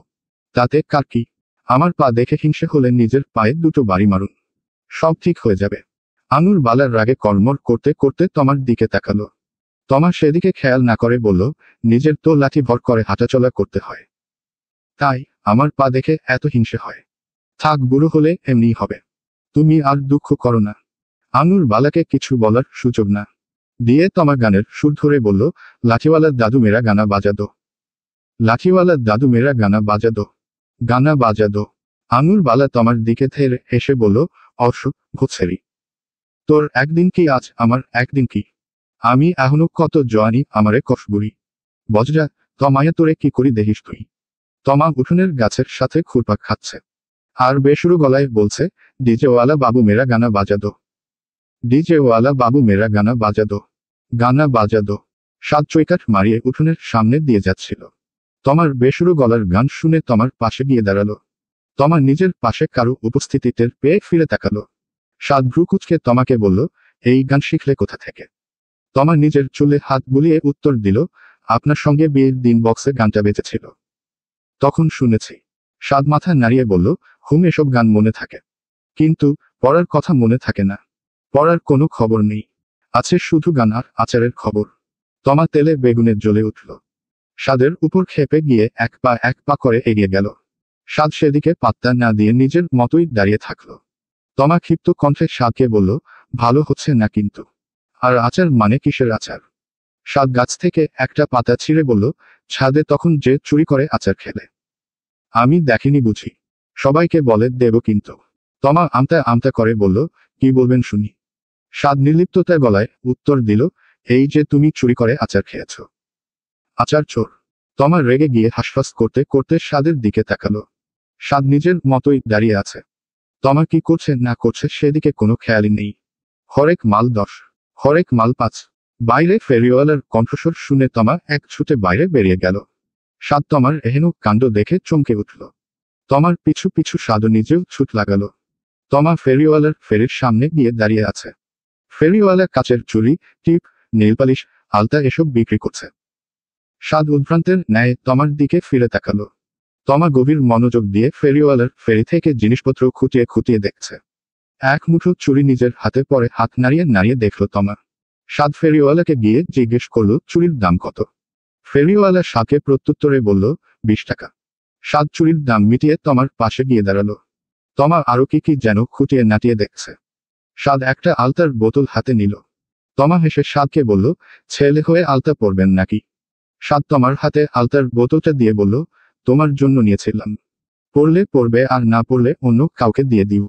S1: তাতে কার কি? আমার পা দেখে হিংসে হলে নিজের পায়ে দুটো বাড়ি মারুন, সব ঠিক হয়ে যাবে। আঙুল বালার রাগে কর্মর করতে করতে তমার দিকে তাকালো। তমা সেদিকে খেয়াল না করে বলল, নিজের তো লাঠি ভর করে হাঁটাচলা করতে হয়, তাই আমার পা দেখে এত হিংসে হয়। থাক, বুড়ো হলে এমনি হবে। তুমি আর দুঃখ করো না। আঙুল বালাকে কিছু বলার সুযোগ না দিয়ে তমা গানের সুর ধরে বলল, লাঠিওয়ালা দাদু মেরা গানা বাজা দো। লাঠিওয়ালা দাদু মেরা গানা বাজা দো, গানা বাজা দো। আঙুল বালা তমার দিকে ধেরে এসে বলল, অসুখ ভোছেরি। তোর একদিন কি আজ আমার একদিন কি? আমি এখনো কত জোয়ানি আমারে কষবুড়ি। বজরা তমায়া তোরে কি করি দেখিস তুই? তমা উঠোনের গাছের সাথে খুরপাক খাচ্ছে। আর বেসুরো গলায় বলছে, ডিজেওয়ালা বাবু মেরা গানা বাজা দো। ডিজেওয়ালা বাবু মেরা গানা বাজা দো। গানা বাজাদো। সাদ চৈকাঠ মারিয়ে উঠোনের সামনে দিয়ে যাচ্ছিল। তমার বেসুরো গলার গান শুনে তমার পাশে গিয়ে দাঁড়ালো। তমা নিজের পাশে কারো উপস্থিতি টের পেয়ে ফিরে তাকালো। সাদ ভ্রু কুঁচকে তমাকে বলল, এই গান শিখলে কোথা থেকে? তমা নিজের চুলে হাত বুলিয়ে উত্তর দিল, আপনার সঙ্গে বিয়ের দিন বক্সে গানটা বেজেছিল, তখন শুনেছি। সাদ মাথা নাড়িয়ে বলল, এসব গান মনে থাকে, কিন্তু পড়ার কথা মনে থাকে না। পড়ার কোনো খবর নেই, আছে শুধু গান আর আচারের খবর। তমা তেলে বেগুনে জ্বলে উঠল। সাদের উপর খেপে গিয়ে এক পা করে এগিয়ে গেল। সাদ সেদিকে পাত্তা না দিয়ে নিজের মতোই দাঁড়িয়ে থাকল। তমা ক্ষিপ্ত কণ্ঠে সাদকে বলল, ভালো হচ্ছে না কিন্তু। আর আচার মানে কিসের আচার? সাদ গাছ থেকে একটা পাতা ছিঁড়ে বলল, ছাদে তখন যে চুরি করে আচার খেলে। আমি দেখিনি বুঝি? সবাইকে বলে দেব কিন্তু। তমা আমতা আমতা করে বলল, কি বলবেন শুনি? সাদ নির্লিপ্ততা গলায় উত্তর দিল, এই যে তুমি চুরি করে আচার খেয়েছ। আচার চোর। তমা রেগে গিয়ে হাসফাস করতে করতে সাদের দিকে তাকালো। সাদ নিজের মতোই দাঁড়িয়ে আছে। তমা কি করছে না করছে সেদিকে কোনো খেয়ালই নেই। হরেক মাল 10, হরেক মাল 5। বাইরে ফেরিওয়ালার কণ্ঠস্বর শুনে তমা এক ছুটে বাইরে বেরিয়ে গেল। সাদ তমার এহেন কাণ্ড দেখে চমকে উঠল। তমার পিছু পিছু সাদও নিজেও ছুট লাগালো। তমা ফেরিওয়ালার ফেরির সামনে গিয়ে দাঁড়িয়ে আছে। ফেরিওয়ালা কাচের চুড়ি, টিপ, নেলপালিশ, আলতা এসব বিক্রি করছে। সাদ উদ্ভ্রান্তের ন্যায় তমার দিকে ফিরে তাকালো। তমা গভীর মনোযোগ দিয়ে ফেরিওয়ালার ফেরি থেকে জিনিসপত্র খুঁটিয়ে খুঁটিয়ে দেখছে। এক মুঠো চুড়ি নিজের হাতে পরে হাত নাড়িয়ে নাড়িয়ে দেখল তমা। সাদ ফেরিওয়ালাকে গিয়ে জিজ্ঞেস করল, চুড়ির দাম কত? ফেরিওয়ালা সাদকে প্রত্যুত্তরে বলল, 20 টাকা। সাদ চুড়ির দাম মিটিয়ে তমার পাশে গিয়ে দাঁড়ালো। তমা আরো কি কি যেন খুঁটিয়ে নাটিয়ে দেখছে। সাদ একটা আলতার বোতল হাতে নিল। তমা হেসে সাদকে বলল, ছেলে হয়ে আলতা পরবেন নাকি? সাদ তমার হাতে আলতার বোতলটা দিয়ে বলল, তোমার জন্য নিয়েছিলাম, পড়লে পড়বে আর না পড়লে অন্য কাউকে দিয়ে দিও।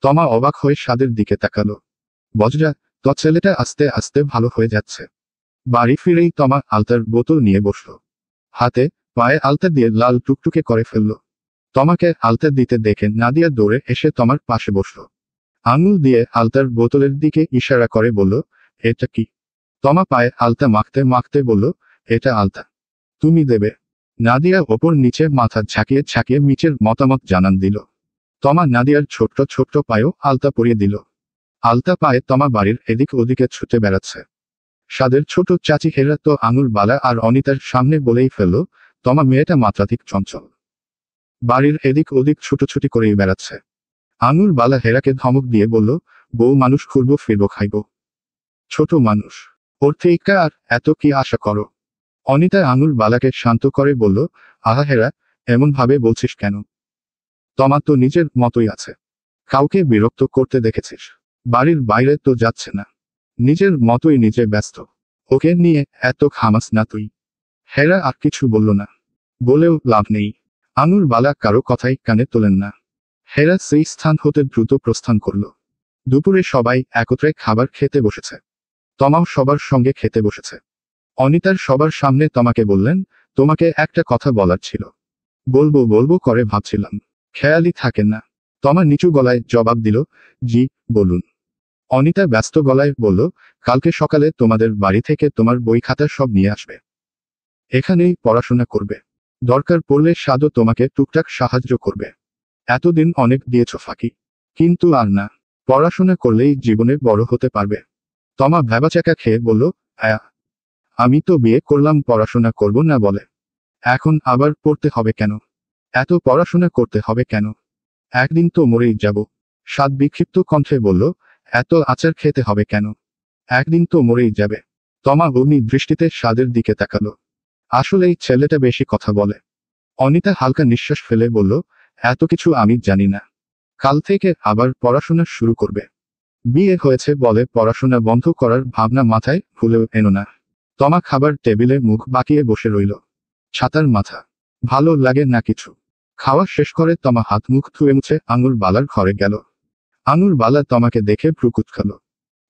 S1: তমা অবাক হয়ে সাদের দিকে তাকালো। বজরা, তো ছেলেটা আস্তে আস্তে ভালো হয়ে যাচ্ছে। বাড়ি ফিরেই তমা আলতার বোতল নিয়ে বসল। হাতে পায়ে আলতা দিয়ে লাল টুকটুকে করে ফেলল। তমাকে আলতা দিতে দেখে নাদিয়া দৌড়ে এসে তমার পাশে বসল। আঙুল দিয়ে আলতার বোতলের দিকে ইশারা করে বলল, এটা কি? তমা পায়ে আলতা মাখতে মাখতে বলল, এটা আলতা, তুমি দেবে? নাদিয়া ওপর নিচে মাথা ঝাঁকিয়ে ঝাঁকিয়ে নিচের মতামত জানান দিল। তমা নাদিয়ার ছোট্ট ছোট্ট পায়েও আলতা পরিয়ে দিল। আলতা পায়ে তমা বাড়ির এদিক ওদিকে ছুটে বেড়াচ্ছে। সাদের ছোট চাচি হেরা তো আঙুর বালা আর অনিতার সামনে বলেই ফেলল, তমা মেয়েটা মাত্রাধিক চঞ্চল, বাড়ির এদিক ওদিক ছুটোছুটি করেই বেড়াচ্ছে। আঙুর বালা হেরাকে ধমক দিয়ে বলল, বউ মানুষ ঘুরবো ফিরবো খাইব, ছোট মানুষ, ওর থেকে আর এত কি আশা করো? অনিতা আঙুর বালাকে শান্ত করে বলল, আহা হেরা, এমন ভাবে বলছিস কেন? তমা তো নিজের মতোই আছে, কাউকে বিরক্ত করতে দেখেছিস? বাড়ির বাইরে তো যাচ্ছে না, নিজের মতোই নিজে ব্যস্ত, ওকে নিয়ে এত খামাস না তুই। হেরা আর কিছু বলল না, বলেও লাভ নেই। আঙুর বালা কারো কথাই কানে তোলেন না। হেরা সেই স্থান হতে দ্রুত প্রস্থান করল। দুপুরে সবাই একত্রে খাবার খেতে বসেছে। তমাও সবার সঙ্গে খেতে বসেছে। অনিতার সবার সামনে তমাকে বললেন, তোমাকে একটা কথা বলার ছিল। বলবো বলবো করে ভাবছিলাম, খেয়ালই থাকে না। তমা নিচু গলায় জবাব দিল, জি বলুন। অনিতা ব্যস্ত গলায় বলল, কালকে সকালে তোমাদের বাড়ি থেকে তোমার বই খাতা সব নিয়ে আসবে, এখানেই পড়াশোনা করবে, দরকার পড়লে সাদও তোমাকে টুকটাক সাহায্য করবে। এতদিন অনেক দিয়েছ ফাঁকি, কিন্তু আর না, পড়াশোনা করলেই জীবনে বড় হতে পারবে। তমা ভ্যাবাচাকা খেয়ে বলল, আমি তো বিয়ে করলাম, পড়াশোনা করব না বলে? এখন আবার পড়তে হবে কেন? এত পড়াশোনা করতে হবে কেন? একদিন তো মরেই যাব। সাদ বিক্ষিপ্ত কণ্ঠে বলল, এত আচার খেতে হবে কেন? একদিন তো মরেই যাবে। তমা অগ্নি দৃষ্টিতে সাদের দিকে তাকালো। আসলেই ছেলেটা বেশি কথা বলে। অনিতা হালকা নিঃশ্বাস ফেলে বলল, এত কিছু আমি জানি না, কাল থেকে আবার পড়াশোনা শুরু করবে। বিয়ে হয়েছে বলে পড়াশোনা বন্ধ করার ভাবনা মাথায় ভুলেও এনো না। তমা খাবার টেবিলে মুখ বাঁকিয়ে বসে রইল। ছাতার মাথা, ভালো লাগে না কিছু। খাওয়া শেষ করে তমা হাত মুখ ধুয়ে মুছে আঙুর বালার ঘরে গেল। আঙুর বালা তমাকে দেখে ভ্রু কুঁচকালো।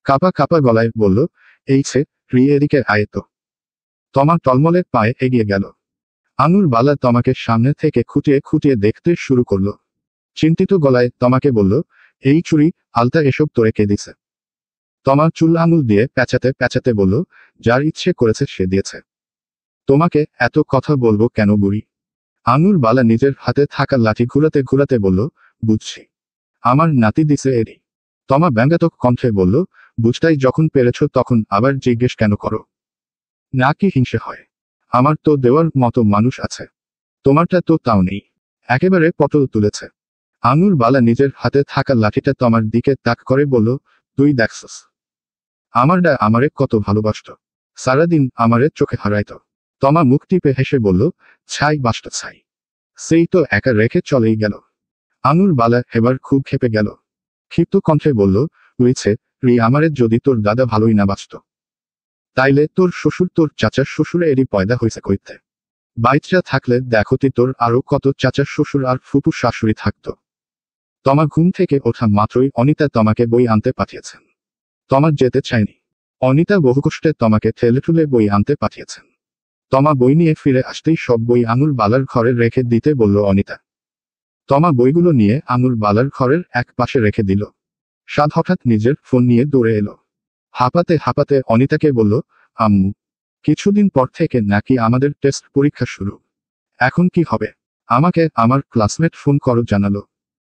S1: কাপা কাপা গলায় বলল, এই ছে এদিকে আয় তো। তমা টলমলে পায়ে এগিয়ে গেল। আঙুর বালা তমাকে সামনে থেকে খুঁটিয়ে খুঁটিয়ে দেখতে শুরু করলো। চিন্তিত গলায় তমাকে বলল, এই চুরি, আলতা এসব তোরে কে দিছে? তমা চুল আঙুল দিয়ে প্যাঁচাতে প্যাঁচাতে বলল, যার ইচ্ছে করেছে সে দিয়েছে। তোমাকে এত কথা বলবো কেন বুড়ি? আঙুর বালা নিজের হাতে থাকা লাঠি ঘুরাতে ঘুরাতে বলল, বুঝছি, আমার নাতি দিছে এরই। তমা ব্যঙ্গাত্মক কণ্ঠে বলল, বুঝটাই যখন পেরেছ তখন আবার জিজ্ঞেস কেন করো? নাকি হিংসে হয়? আমার তো দেওয়ার মতো মানুষ আছে, তোমারটা তো তাও নেই। একেবারে পটল তুলেছে। আঙুর বালা নিজের হাতে থাকা লাঠিটা তমার দিকে তাক করে বলল, তুই দেখছস আমারটা আমারে কত ভালোবাসত, সারাদিন আমারে চোখে হারাইত। তমা মুখ টিপে হেসে বলল, ছাই বাসটা ছাই, সেই তো একা রেখে চলেই গেল। আঙুর বালা এবার খুব খেপে গেল। ক্ষিপ্ত কণ্ঠে বলল, রয়েছে রি, আমারে যদি তোর দাদা ভালোই না বাঁচত, তাইলে তোর শ্বশুর তোর চাচার শ্বশুরে এরই পয়দা হয়েছে কইতে। বাইচরা থাকলে দেখতি তোর আরো কত চাচার শ্বশুর আর ফুপু শাশুড়ি থাকতো। তমা ঘুম থেকে ওঠা মাত্রই অনিতা তমাকে বই আনতে পাঠিয়েছেন। তমা যেতে চায়নি। অনিতা বহু কষ্টে তমাকে ঠেলে ঠুলে বই আনতে পাঠিয়েছেন। তমা বই নিয়ে ফিরে আসতেই সব বই আঙুর বালার ঘরে রেখে দিতে বলল অনিতা। তমা বইগুলো নিয়ে আঙুর বালার ঘরের এক পাশে রেখে দিল। সাদ হঠাৎ নিজের ফোন নিয়ে দৌড়ে এলো। হাঁপাতে হাঁপাতে অনিতাকে বলল, আম্মু, কিছুদিন পর থেকে নাকি আমাদের টেস্ট পরীক্ষা শুরু, এখন কি হবে? আমাকে আমার ক্লাসমেট ফোন করো জানালো।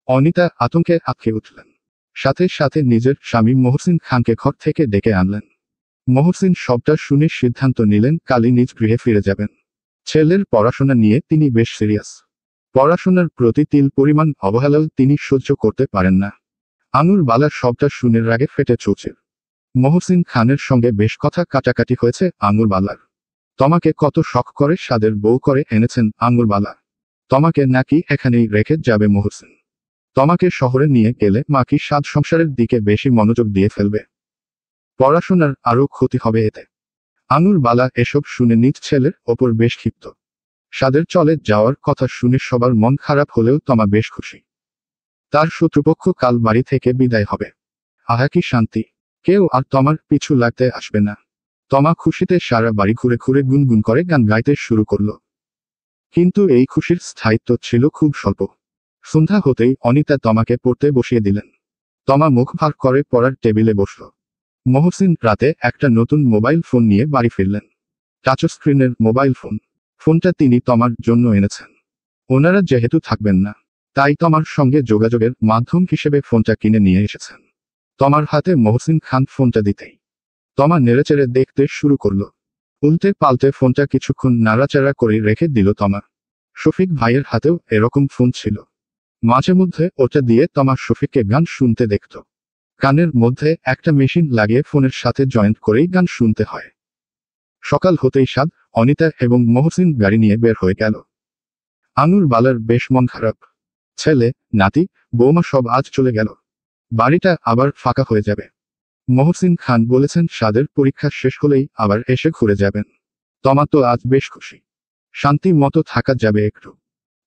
S1: অনিতা আতঙ্কে আঁতকে উঠলেন। সাথে সাথে নিজের স্বামী মহসিন খানকে ঘর থেকে ডেকে আনলেন। মহসিন সবটা শুনে সিদ্ধান্ত নিলেন কালই নিজ গৃহে ফিরে যাবেন। ছেলের পড়াশোনা নিয়ে তিনি বেশ সিরিয়াস। পড়াশোনার প্রতি তিল পরিমাণ অবহেলাও তিনি সহ্য করতে পারেন না। আঙুর বালার সবটা শুনে রাগে ফেটে চৌচির। মহসিন খানের সঙ্গে বেশ কথা কাটাকাটি হয়েছে আঙুর বালার। তমাকে কত শখ করে সাদের বউ করে এনেছেন আঙুর বালা। তমাকে নাকি এখানেই রেখে যাবে মহসিন। তমাকে শহরে নিয়ে গেলে মা কি সাদ সংসারের দিকে বেশি মনোযোগ দিয়ে ফেলবে, পড়াশোনার আরও ক্ষতি হবে এতে। আঙুর বালা এসব শুনে নিজ ছেলের ওপর বেশ ক্ষিপ্ত। সাদের চলে যাওয়ার কথা শুনে সবার মন খারাপ হলেও তমা বেশ খুশি। তার শত্রুপক্ষ কাল বাড়ি থেকে বিদায় হবে। আহা কি শান্তি, কেউ আর তমার পিছু লাগতে আসবে না। তমা খুশিতে সারা বাড়ি ঘুরে ঘুরে গুনগুন করে গান গাইতে শুরু করল। কিন্তু এই খুশির স্থায়িত্ব ছিল খুব স্বল্প। সন্ধ্যা হতেই অনিতা তমাকে পড়তে বসিয়ে দিলেন। তমা মুখ ভার করে পড়ার টেবিলে বসল। মহসিন রাতে একটা নতুন মোবাইল ফোন নিয়ে বাড়ি ফিরলেন। টাচ স্ক্রিনের মোবাইল ফোন। ফোনটা তিনি তমার জন্য এনেছেন। ওনারা যেহেতু থাকবেন না, তাই তমার সঙ্গে যোগাযোগের মাধ্যম হিসেবে ফোনটা কিনে নিয়ে এসেছেন। তমার হাতে মহসিন খান ফোনটা দিতেই তমা নেড়েচেড়ে দেখতে শুরু করল। উল্টে পাল্টে ফোনটা কিছুক্ষণ নাড়াচাড়া করে রেখে দিল তমা। শফিক ভাইয়ের হাতেও এরকম ফোন ছিল। মাঝে মধ্যে ওটা দিয়ে তমা শফিককে গান শুনতে দেখত। কানের মধ্যে একটা মেশিন লাগিয়ে ফোনের সাথে জয়েন্ট করেই গান শুনতে হয়। সকাল হতেই সাদ, অনিতা এবং মহসিন গাড়ি নিয়ে বের হয়ে গেল। আঙুর বালার বেশ মন খারাপ। ছেলে, নাতি, বৌমা সব আজ চলে গেল। বাড়িটা আবার ফাঁকা হয়ে যাবে। মহসিন খান বলেছেন সাদের পরীক্ষা শেষ হলেই আবার এসে ঘুরে যাবেন। তমা তো আজ বেশ খুশি। শান্তি মতো থাকা যাবে একটু।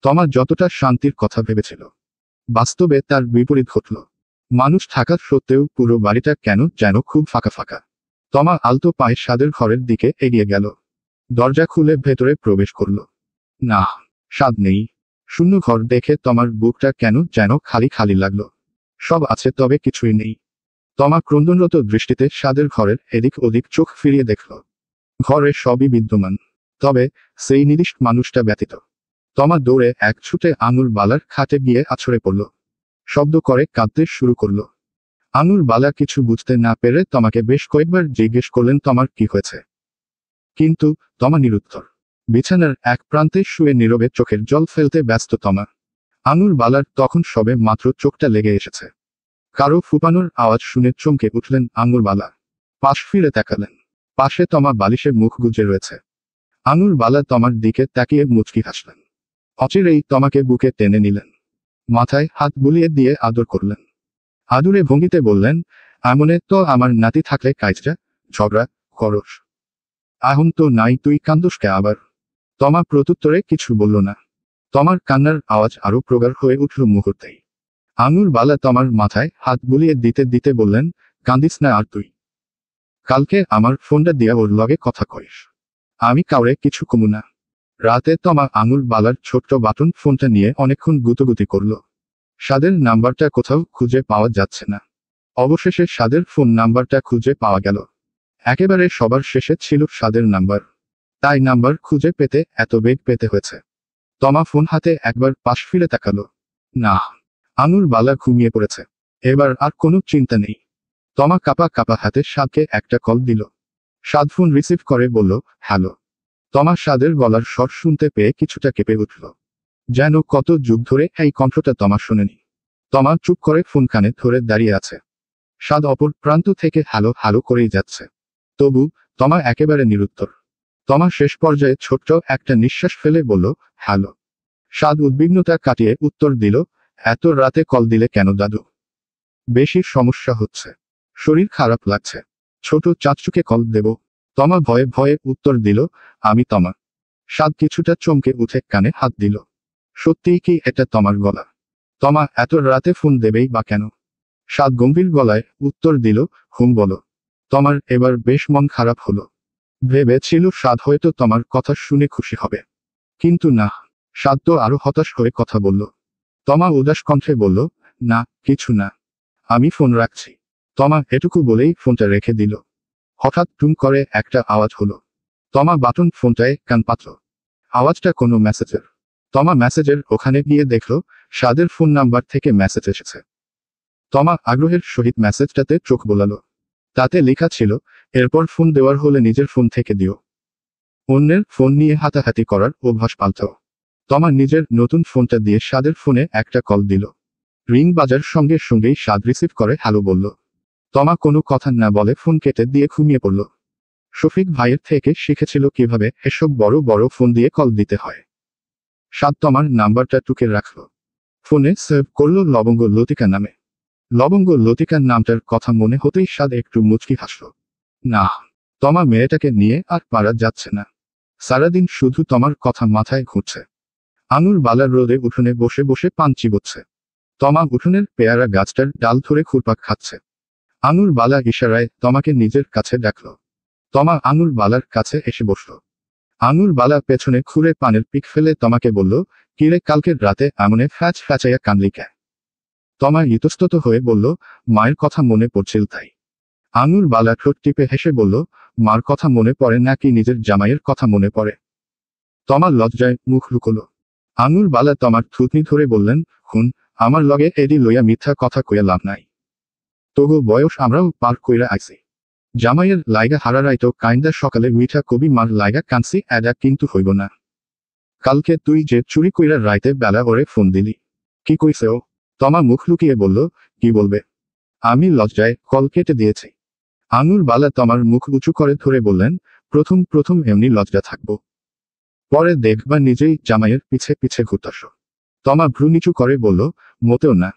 S1: তমা যতটা শান্তির কথা ভেবেছিল, বাস্তবে তার বিপরীত ঘটল। মানুষ থাকা সত্ত্বেও পুরো বাড়িটা কেন যেন খুব ফাঁকা ফাঁকা। তমা আলতো পায়ে সাদের ঘরের দিকে এগিয়ে গেল। দরজা খুলে ভেতরে প্রবেশ করল। না, সাদ নেই। শূন্য ঘর দেখে তমার বুকটা কেন যেন খালি খালি লাগলো। সব আছে তবে কিছুই নেই। তমা ক্রন্দনরত দৃষ্টিতে সাদের ঘরের এদিক ওদিক চোখ ফিরিয়ে দেখল। ঘরে সবই বিদ্যমান, তবে সেই নির্দিষ্ট মানুষটা ব্যতীত। তমা দৌড়ে এক ছুটে আঙুর বালার খাটে গিয়ে আছড়ে পড়ল। শব্দ করে কাঁদতে শুরু করল। আঙুর বালা কিছু বুঝতে না পেরে তমাকে বেশ কয়েকবার জিজ্ঞেস করলেন তমার কি হয়েছে। কিন্তু তমা নিরুত্তর। বিছানার এক প্রান্তে শুয়ে নীরবে চোখের জল ফেলতে ব্যস্ত তমা। আঙুর বালার তখন সবে মাত্র চোখটা লেগে এসেছে। কারো ফুপানোর আওয়াজ শুনে চমকে উঠলেন আঙুর বালা। পাশ ফিরে তাকালেন। পাশে তমা বালিশে মুখ গুজে রয়েছে। আঙুর বালা তমার দিকে তাকিয়ে মুচকি হাসলেন। অচিরেই তমাকে বুকে টেনে নিলেন। মাথায় হাত বুলিয়ে দিয়ে আদর করলেন। আদুরে ভঙ্গিতে বললেন, এমনে তো আমার নাতি থাকলে কাইজরা ঝগড়া করস, এখন তো নাই, তুই কান্দোসকে আবার? তমা প্রত্যুত্তরে কিছু বলল না। তমার কান্নার আওয়াজ আরো প্রগাঢ় হয়ে উঠল মুহূর্তেই। আঙুর বালা তমার মাথায় হাত বুলিয়ে দিতে দিতে বললেন, কান্দিস না আর তুই। কালকে আমার ফোনটা দিয়া ওর লগে কথা কইস। আমি কাউরে কিছু কমু না। রাতে তমা আঙুর বালার ছোট্ট বাটন ফোনটা নিয়ে অনেকক্ষণ গুতগুতি করল। সাদের নাম্বারটা কোথাও খুঁজে পাওয়া যাচ্ছে না। অবশেষে সাদের ফোন নাম্বারটা খুঁজে পাওয়া গেল। একেবারে সবার শেষে ছিল সাদের নাম্বার। তাই নাম্বার খুঁজে পেতে এত বেগ পেতে হয়েছে। তমা ফোন হাতে একবার পাশ ফিরে তাকালো। না, আনুর বালা ঘুমিয়ে পড়েছে। এবার আর কোনো চিন্তা নেই। তমা কাপা কাপা হাতে সাদকে একটা কল দিল। সাদ ফোন রিসিভ করে বলল, হ্যালো। তমা সাদের গলার স্বর শুনতে পেয়ে কিছুটা কেঁপে উঠল। যেন কত যুগ ধরে এই কণ্ঠটা তমা শোনেনি। তমা চুপ করে ফোন কানে ধরে দাঁড়িয়ে আছে। সাদ অপর প্রান্ত থেকে হ্যালো হ্যালো করেই যাচ্ছে। তবু তমা একেবারে নিরুত্তর। তমা শেষ পর্যায়ে ছোট্ট একটা নিঃশ্বাস ফেলে বলল, হ্যালো। সাদ উদ্বিগ্নতা কাটিয়ে উত্তর দিল, এত রাতে কল দিলে কেন দাদু? বেশি সমস্যা হচ্ছে, শরীর খারাপ লাগছে, ছোট চাচুকে কল দেব? তমা ভয়ে ভয়ে উত্তর দিল, আমি তমা। সাদ কিছুটা চমকে উঠে কানে হাত দিল। সত্যিই কি এটা তমার গলা? তমা এত রাতে ফোন দেবেই বা কেন? সাদ গম্ভীর গলায় উত্তর দিল, হুম বলো। তমার এবার বেশ মন খারাপ হলো। ভেবেছিল সাদ হয়তো তমার কথা শুনে খুশি হবে, কিন্তু না। সাদ তো আরো হতাশ হয়ে কথা বলল। তমা উদাস কণ্ঠে বলল, না কিছু না, আমি ফোন রাখছি। তমা এটুকু বলেই ফোনটা রেখে দিল। হঠাৎ টুম করে একটা আওয়াজ হলো। তমা বাটন ফোনটায় কান পাতল। আওয়াজটা কোনো মেসেজের। তমা মেসেজের ওখানে গিয়ে দেখল সাদের ফোন নাম্বার থেকে মেসেজ এসেছে। তমা আগ্রহের সহিত মেসেজটাতে চোখ বোলালো। তাতে লেখা ছিল, এরপর ফোন দেওয়ার হলে নিজের ফোন থেকে দিও। অন্যের ফোন নিয়ে হাতাহাতি করার অভ্যাস পাল্টাও। তমা নিজের নতুন ফোনটা দিয়ে সাদের ফোনে একটা কল দিল। রিং বাজার সঙ্গে সঙ্গেই সাদ রিসিভ করে হ্যালো বলল। তমা কোনো কথা না বলে ফোন কেটে দিয়ে ঘুমিয়ে পড়ল। শফিক ভাইয়ের থেকে শিখেছিল কিভাবে এসব বড় বড় ফোন দিয়ে কল দিতে হয়। সাদ তমার নাম্বারটা টুকে রাখল। ফোনে সেভ করল লবঙ্গ লতিকা নামে। লবঙ্গ লতিকার নামটার কথা মনে হতেই সাদ একটু মুচকি হাসল। না, তমা মেয়েটাকে নিয়ে আর পারা যাচ্ছে না। সারাদিন শুধু তমার কথা মাথায় ঘুরছে। আনুর বালার রোদে উঠোনে বসে বসে পান চিবোচ্ছে। তমা উঠোনের পেয়ারা গাছটার ডাল ধরে ঘুরপাক খাচ্ছে। আনুর বালা ইশারায় তমাকে নিজের কাছে ডাকল। তমা আনুর বালার কাছে এসে বসল। আনুর বালা পেছনে খুঁড়ে পানের পিক ফেলে তমাকে বলল, কিরে কালকের রাতে এমনে ফ্যাচ ফ্যাচাইয়া কানলি কে? তমা ইতস্তত হয়ে বলল, মায়ের কথা মনে পড়ছিল তাই। আনুর বালা ঠোঁট টিপে হেসে বলল, মার কথা মনে পড়ে নাকি নিজের জামাইয়ের কথা মনে পড়ে? তমা লজ্জায় মুখ লুকোল। আনুর বালা তমার থুতনি ধরে বললেন, হুন, আমার লগে এডি লইয়া মিথ্যা কথা কইয়া লাভ নাই। তবু বয়স আমরাও পার কইরা আইছি। জামাইয়ের লাইগা হারারাইতো কাইন্দা সকালে মিঠা কবি মার লাইগা কানসি এডা কিন্তু হইব না। কালকে তুই যে চুরি কইরা রাইতে বেলা ওরে ফোন দিলি, কি কইছে ও? তমা মুখ লুকিয়ে বলল, কি বলবে? আমি লজ্জায় কল কেটে দিয়েছি। আনুর বালা তমার মুখ উঁচু করে ধরে বললেন, প্রথম প্রথম এমনি লজ্জা থাকবো, পরে দেখবা নিজেই জামাইয়ের পিছে পিছে ঘুরতাস। তমা ভ্রু নিচু করে বলল, মোটেও না।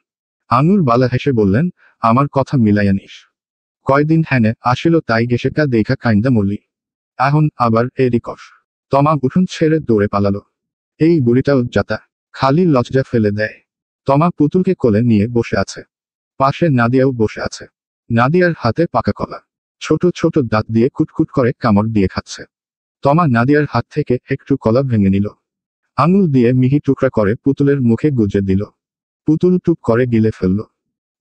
S1: আনুর বালা হেসে বললেন, আমার কথা মিলাইয়া নিস। কয়দিন হ্যানে আসিল তাই গেসেকা দেখা কাইন্দা মল্লি, এখন আবার এরই কস। তমা উঠোন ছেড়ে দৌড়ে পালালো। এই বুড়িটাও যাতা, খালি লজ্জা ফেলে দেয়। তমা পুতুলকে কোলে নিয়ে বসে আছে। পাশে নাদিয়াও বসে আছে। নাদিয়ার হাতে পাকা কলা, ছোট ছোট দাঁত দিয়ে কুটকুট করে কামড় দিয়ে খাচ্ছে। তমা নাদিয়ার হাত থেকে একটু কলা ভেঙে নিল। আঙুল দিয়ে মিহি টুকরা করে পুতুলের মুখে গুজে দিল। পুতুল টুপ করে গিলে ফেলল।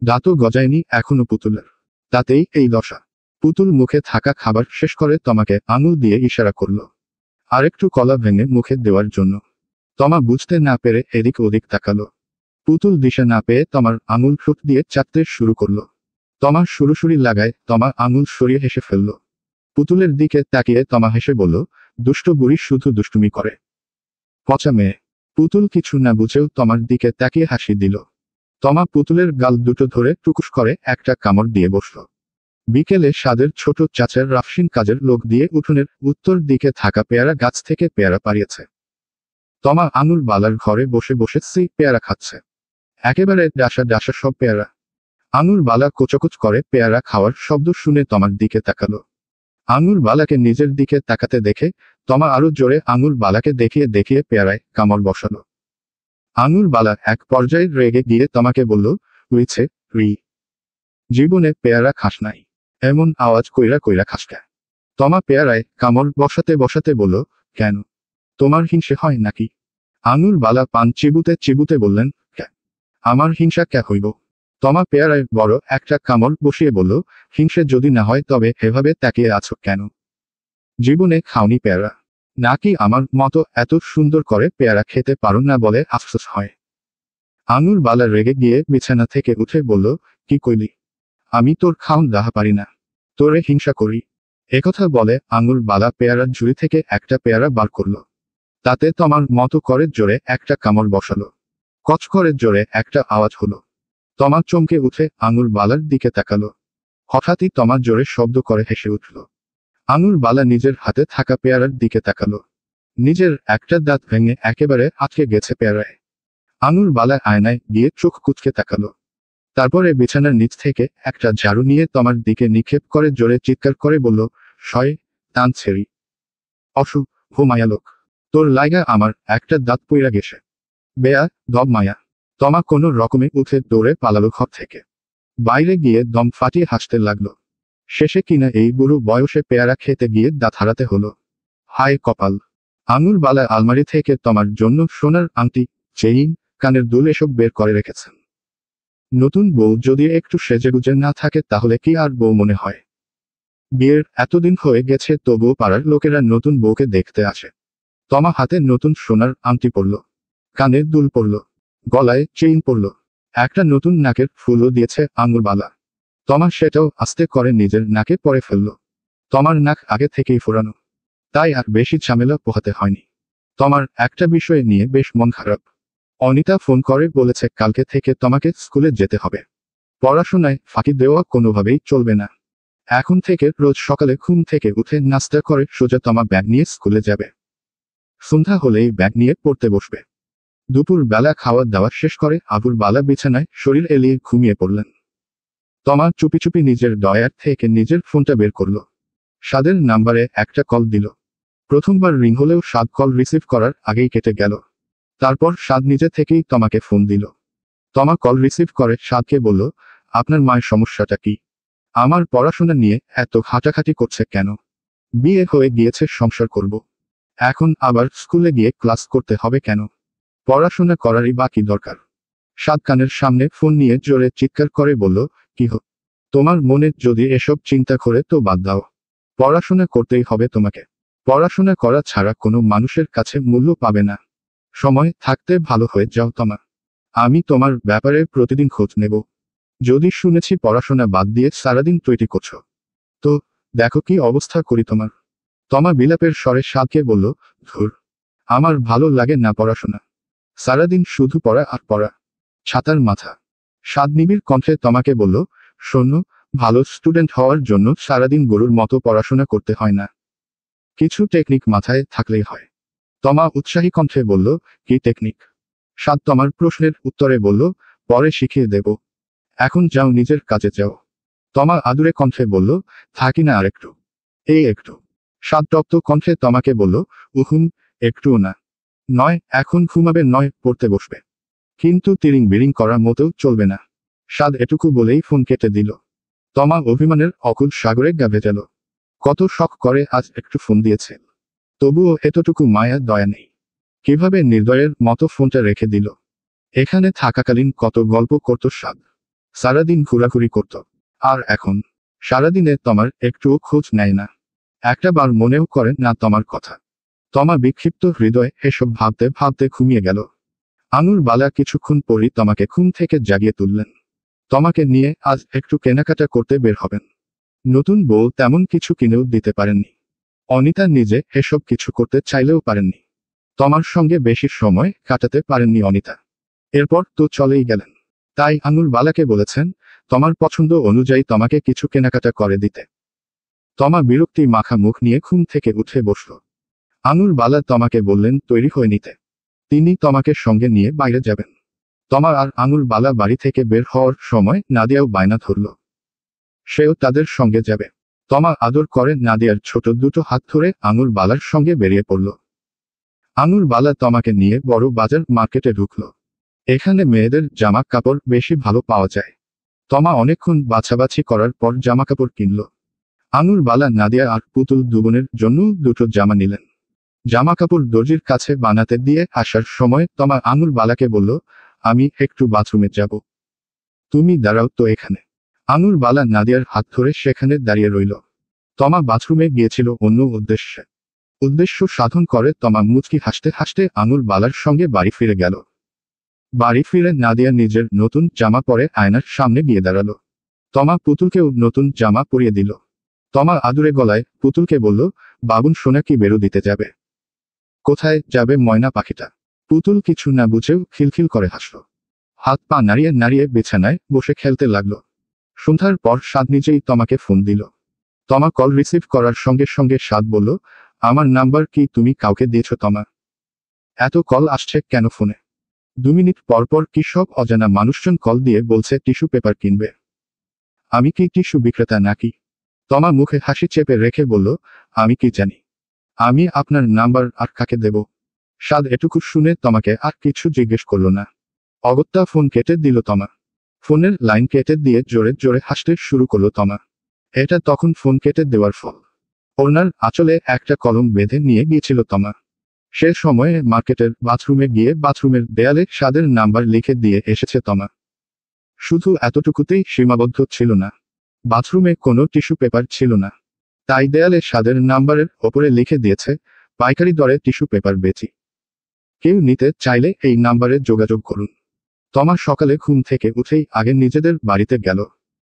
S1: দাঁতও গজায়নি এখনো পুতুলের, তাতেই এই দশা। পুতুল মুখে থাকা খাবার শেষ করে তমাকে আঙুল দিয়ে ইশারা করল আরেকটু কলা ভেঙে মুখে দেওয়ার জন্য। তমা বুঝতে না পেরে এদিক ওদিক তাকালো। পুতুল দিশা না পেয়ে তমার আঙুল ঠোঁট দিয়ে চাটতে শুরু করলো। তমা সুরসুরি লাগায় তমা আঙুল সরিয়ে হেসে ফেলল। পুতুলের দিকে তাকিয়ে তমা হেসে বলল, দুষ্ট বুড়ি শুধু দুষ্টুমি করে, পচা মেয়ে। পুতুল কিছু না বুঝেও তমার দিকে তাকিয়ে হাসি দিল। তমা পুতুলের গাল দুটো ধরে টুকুস করে একটা কামড় দিয়ে বসল। বিকেলে সাদের ছোট চাচার রাফসিন কাজের লোক দিয়ে উঠোনের উত্তর দিকে থাকা পেয়ারা গাছ থেকে পেয়ারা পাড়িয়েছে। তমা আনুর বালার ঘরে বসে বসে সেই পেয়ারা খাচ্ছে। একেবারে ডাসা ডাসা সব পেয়ারা। আনুর বালা কোচকোচ করে পেয়ারা খাওয়ার শব্দ শুনে তমার দিকে তাকালো। আঙুর বালাকে নিজের দিকে তাকাতে দেখে তমা আরো জোরে আঙুর বালাকে দেখিয়ে দেখিয়ে পেয়ারায় কামড় বসালো। আঙুর বালা এক পর্যায়ে রেগে গিয়ে তমাকে বলল, উইছে রি, জীবনে পেয়ারা খাস নাই, এমন আওয়াজ কইরা কইরা খাসকা? তমা পেয়ারায় কামড় বসাতে বসাতে বলল, কেন, তোমার হিংসে হয় নাকি? আঙুর বালা পান চিবুতে চিবুতে বললেন, ক্যা, আমার হিংসা ক্যা হইব? তমা পেয়ারায় বড় একটা কামড় বসিয়ে বলল, হিংসে যদি না হয় তবে এভাবে তাকিয়ে আছো কেন? জীবনে খাওনি পেয়ারা? নাকি আমার মতো এত সুন্দর করে পেয়ারা খেতে পারো না বলে আফসোস হয়? আঙুর বালা রেগে গিয়ে বিছানা থেকে উঠে বলল, কি কইলি? আমি তোর খাওন দাহা পারি না, তোরে হিংসা করি। একথা বলে আঙুর বালা পেয়ারার ঝুড়ি থেকে একটা পেয়ারা বার করল। তাতে তমার মতো করে জোরে একটা কামড় বসালো। কচ করে জোরে একটা আওয়াজ হলো। তমা চমকে উঠে আঙুর বালার দিকে তাকালো। হঠাৎই তমা জোরে শব্দ করে হেসে উঠল। আঙুর বালা নিজের হাতে থাকা পেয়ারার দিকে তাকালো। নিজের একটা দাঁত ভেঙে একেবারে আটকে গেছে পেয়ারায়। আঙুর বালা আয়নায় গিয়ে চোখ কুঁচকে তাকালো। তারপরে বিছানার নিচ থেকে একটা ঝাড়ু নিয়ে তমার দিকে নিক্ষেপ করে জোরে চিৎকার করে বলল, শয় তান ছেড়ি অসু হো মায়ালোক, তোর লাইগা আমার একটা দাঁত পইরা গেছে। বেয়া দব মায়া। তমা কোনো রকমে উঠে দৌড়ে পালালো ঘর থেকে। বাইরে গিয়ে দম ফাটিয়ে হাসতে লাগলো। শেষে কিনা এই বুড়ো বয়সে পেয়ারা খেতে গিয়ে দাঁত হারাতে হলো। হায় কপাল। আঙুর বালা আলমারি থেকে তমার জন্য সোনার আংটি, চেইন, কানের দুল এসব বের করে রেখেছেন। নতুন বউ যদি একটু সেজেগুজে না থাকে তাহলে কি আর বউ মনে হয়? বিয়ের এতদিন হয়ে গেছে তবুও পাড়ার লোকেরা নতুন বউকে দেখতে আসে। তমা হাতে নতুন সোনার আংটি পরল, কানে দুল পরল, গলায় চেইন পরল, একটা নতুন নাকের ফুলও দিয়েছে আঙুর বালা। তমা সেটাও আস্তে করে নিজের নাকে পরে ফেলল। তমার নাক আগে থেকেই ফোরানো, তাই আর বেশি ঝামেলা পোহাতে হয়নি। তমার একটা বিষয় নিয়ে বেশ মন খারাপ। অনিতা ফোন করে বলেছে কালকে থেকে তোমাকে স্কুলে যেতে হবে। পড়াশোনায় ফাঁকি দেওয়া কোনোভাবেই চলবে না। এখন থেকে রোজ সকালে ঘুম থেকে উঠে নাস্তা করে সোজা তমা ব্যাগ নিয়ে স্কুলে যাবে। সন্ধ্যা হলেই ব্যাগ নিয়ে পড়তে বসবে। দুপুর বেলা খাওয়া দাওয়া শেষ করে আবুর বালা বিছানায় শরীর এলিয়ে ঘুমিয়ে পড়লেন। তমা চুপি চুপি নিজের ডয়ার থেকে নিজের ফোনটা বের করল। সাদের নাম্বারে একটা কল দিল। প্রথমবার রিং হলেও সাদ কল রিসিভ করার আগেই কেটে গেল। তারপর সাদ নিজে থেকেই তমাকে ফোন দিল। তমা কল রিসিভ করে সাদকে বলল, আপনার মায়ের সমস্যাটা কি? আমার পড়াশোনা নিয়ে এত হাঁটাখাটি করছে কেন? বিয়ে হয়ে গিয়েছে, সংসার করব। এখন আবার স্কুলে গিয়ে ক্লাস করতে হবে কেন? পড়াশোনা করারই বা কি দরকার? সাদ কানের সামনে ফোন নিয়ে জোরে চিৎকার করে বলল, কি হো, তোমার মনে যদি এসব চিন্তা করে তো বাদ দাও। পড়াশোনা করতেই হবে তোমাকে। পড়াশোনা করা ছাড়া কোনো মানুষের কাছে মূল্য পাবে না। সময় থাকতে ভালো হয়ে যাও তমা। আমি তোমার ব্যাপারে প্রতিদিন খোঁজ নেব। যদি শুনেছি পড়াশোনা বাদ দিয়ে সারাদিন তৈরি করছো, তো দেখো কি অবস্থা করি তোমার। তমা বিলাপের স্বরে সাদকে বলল, ধুর, আমার ভালো লাগে না পড়াশোনা। সারাদিন শুধু পড়া আর পড়া, ছাতার মাথা। সাদ নিবিড় কণ্ঠে তমাকে বলল, শোনো, ভালো স্টুডেন্ট হওয়ার জন্য সারাদিন গরুর মতো পড়াশোনা করতে হয় না, কিছু টেকনিক মাথায় থাকলেই হয়। তমা উৎসাহী কণ্ঠে বলল, কি টেকনিক? সাদ তমার প্রশ্নের উত্তরে বলল, পরে শিখিয়ে দেব, এখন যাও নিজের কাজে যাও। তমা আদুরে কণ্ঠে বলল, থাকি না আরেকটু? এই একটু। সাদ তপ্ত কণ্ঠে তমাকে বলল, উহুম, একটুও না। নয় এখন ঘুমাবে, নয় পড়তে বসবে, কিন্তু তিরিং বিরিং করার মতো চলবে না। সাদ এটুকু বলেই ফোন কেটে দিল। তমা অভিমানের অকুল সাগরে গা ভেজাল। কত শখ করে আজ একটু ফোন দিয়েছে, তবুও এতটুকু মায়া দয়া নেই। কিভাবে নির্দয়ের মতো ফোনটা রেখে দিল। এখানে থাকাকালীন কত গল্প করত সাদ, সারাদিন ঘোরাঘুরি করত। আর এখন সারাদিনে তমার একটুও খোঁজ নেয় না, একটা বার মনেও করে না তমার কথা। তমা বিক্ষিপ্ত হৃদয়ে এসব ভাবতে ভাবতে ঘুমিয়ে গেল। আঙুর বালা কিছুক্ষণ পরই তমাকে ঘুম থেকে জাগিয়ে তুললেন। তমাকে নিয়ে আজ একটু কেনাকাটা করতে বের হবেন। নতুন বউ তেমন কিছু কিনেও দিতে পারেননি। অনিতা নিজে এসব কিছু করতে চাইলেও পারেননি। তমার সঙ্গে বেশি সময় কাটাতে পারেননি অনিতা। এরপর তো চলেই গেলেন। তাই আঙুর বালাকে বলেছেন তমার পছন্দ অনুযায়ী তমাকে কিছু কেনাকাটা করে দিতে। তমা বিরক্তি মাখা মুখ নিয়ে ঘুম থেকে উঠে বসল। আঙুর বালা তমাকে বললেন তৈরি হয়ে নিতে। তিনি তমাকে সঙ্গে নিয়ে বাইরে যাবেন। তমা আর আঙুর বালা বাড়ি থেকে বের হওয়ার সময় নাদিয়াও বায়না ধরল, সেও তাদের সঙ্গে যাবে। তমা আদর করে নাদিয়ার ছোট দুটো হাত ধরে আঙুর বালার সঙ্গে বেরিয়ে পড়ল। আঙুর বালা তমাকে নিয়ে বড় বাজার মার্কেটে ঢুকল। এখানে মেয়েদের জামা কাপড় বেশি ভালো পাওয়া যায়। তমা অনেকক্ষণ বাছাবাছি করার পর জামা কাপড় কিনল। আঙুর বালা নাদিয়া আর পুতুল দুবনের জন্য দুটো জামা নিলেন। জামা কাপড় দর্জির কাছে বানাতে দিয়ে আসার সময় তমা আঙুর বালাকে বলল, আমি একটু বাথরুমে যাব। তুমি দাঁড়াও তো এখানে। আনুর বালা নাদিয়ার হাত ধরে সেখানে দাঁড়িয়ে রইল। তমা বাথরুমে গিয়েছিল অন্য উদ্দেশ্যে। উদ্দেশ্য সাধন করে তমা মুচকি হাসতে হাসতে আনুর বালার সঙ্গে বাড়ি ফিরে গেল। বাড়ি ফিরে নাদিয়া নিজের নতুন জামা পরে আয়নার সামনে গিয়ে দাঁড়ালো। তমা পুতুলকেও নতুন জামা পরিয়ে দিল। তমা আদুরে গলায় পুতুলকে বলল, বাবুন সোনা কি বেরো দিতে যাবে? কোথায় যাবে ময়না পাখিটা? পুতুল কিছু না বুঝেও খিলখিল করে হাসল। হাত পা নাড়িয়ে নাড়িয়ে বিছানায় বসে খেলতে লাগলো। সন্ধ্যার পর সাদ নিজেই তমাকে ফোন দিল। তমা কল রিসিভ করার সঙ্গে সঙ্গে সাদ বলল, আমার নাম্বার কি তুমি কাউকে দিয়েছ তমা? এত কল আসছে কেন ফোনে? 2 মিনিট পর পর কি সব অজানা মানুষজন কল দিয়ে বলছে টিস্যু পেপার কিনবে। আমি কি টিস্যু বিক্রেতা নাকি? তমা মুখে হাসি চেপে রেখে বলল, আমি কি জানি? আমি আপনার নাম্বার আর কাকে দেব? সাদ এটুকু শুনে তমাকে আর কিছু জিজ্ঞেস করল না। অগত্যা ফোন কেটে দিল তমা। ফোনের লাইন কেটে দিয়ে জোরে জোরে হাসতে শুরু করলো তমা। এটা তখন ফোন কেটে দেওয়ার ফল। ওনার আঁচলে একটা কলম বেঁধে নিয়ে গিয়েছিল তমা। সে সময়ে মার্কেটের বাথরুমে গিয়ে বাথরুমের দেয়ালে সাদের নাম্বার লিখে দিয়ে এসেছে তমা। শুধু এতটুকুতেই সীমাবদ্ধ ছিল না। বাথরুমে কোনো টিস্যু পেপার ছিল না। তাই দেয়ালে সাদের নাম্বারের ওপরে লিখে দিয়েছে, পাইকারি দরে টিস্যু পেপার বেচি। কেউ নিতে চাইলে এই নাম্বারে যোগাযোগ করুন। তমা সকালে ঘুম থেকে উঠেই আগে নিজেদের বাড়িতে গেল।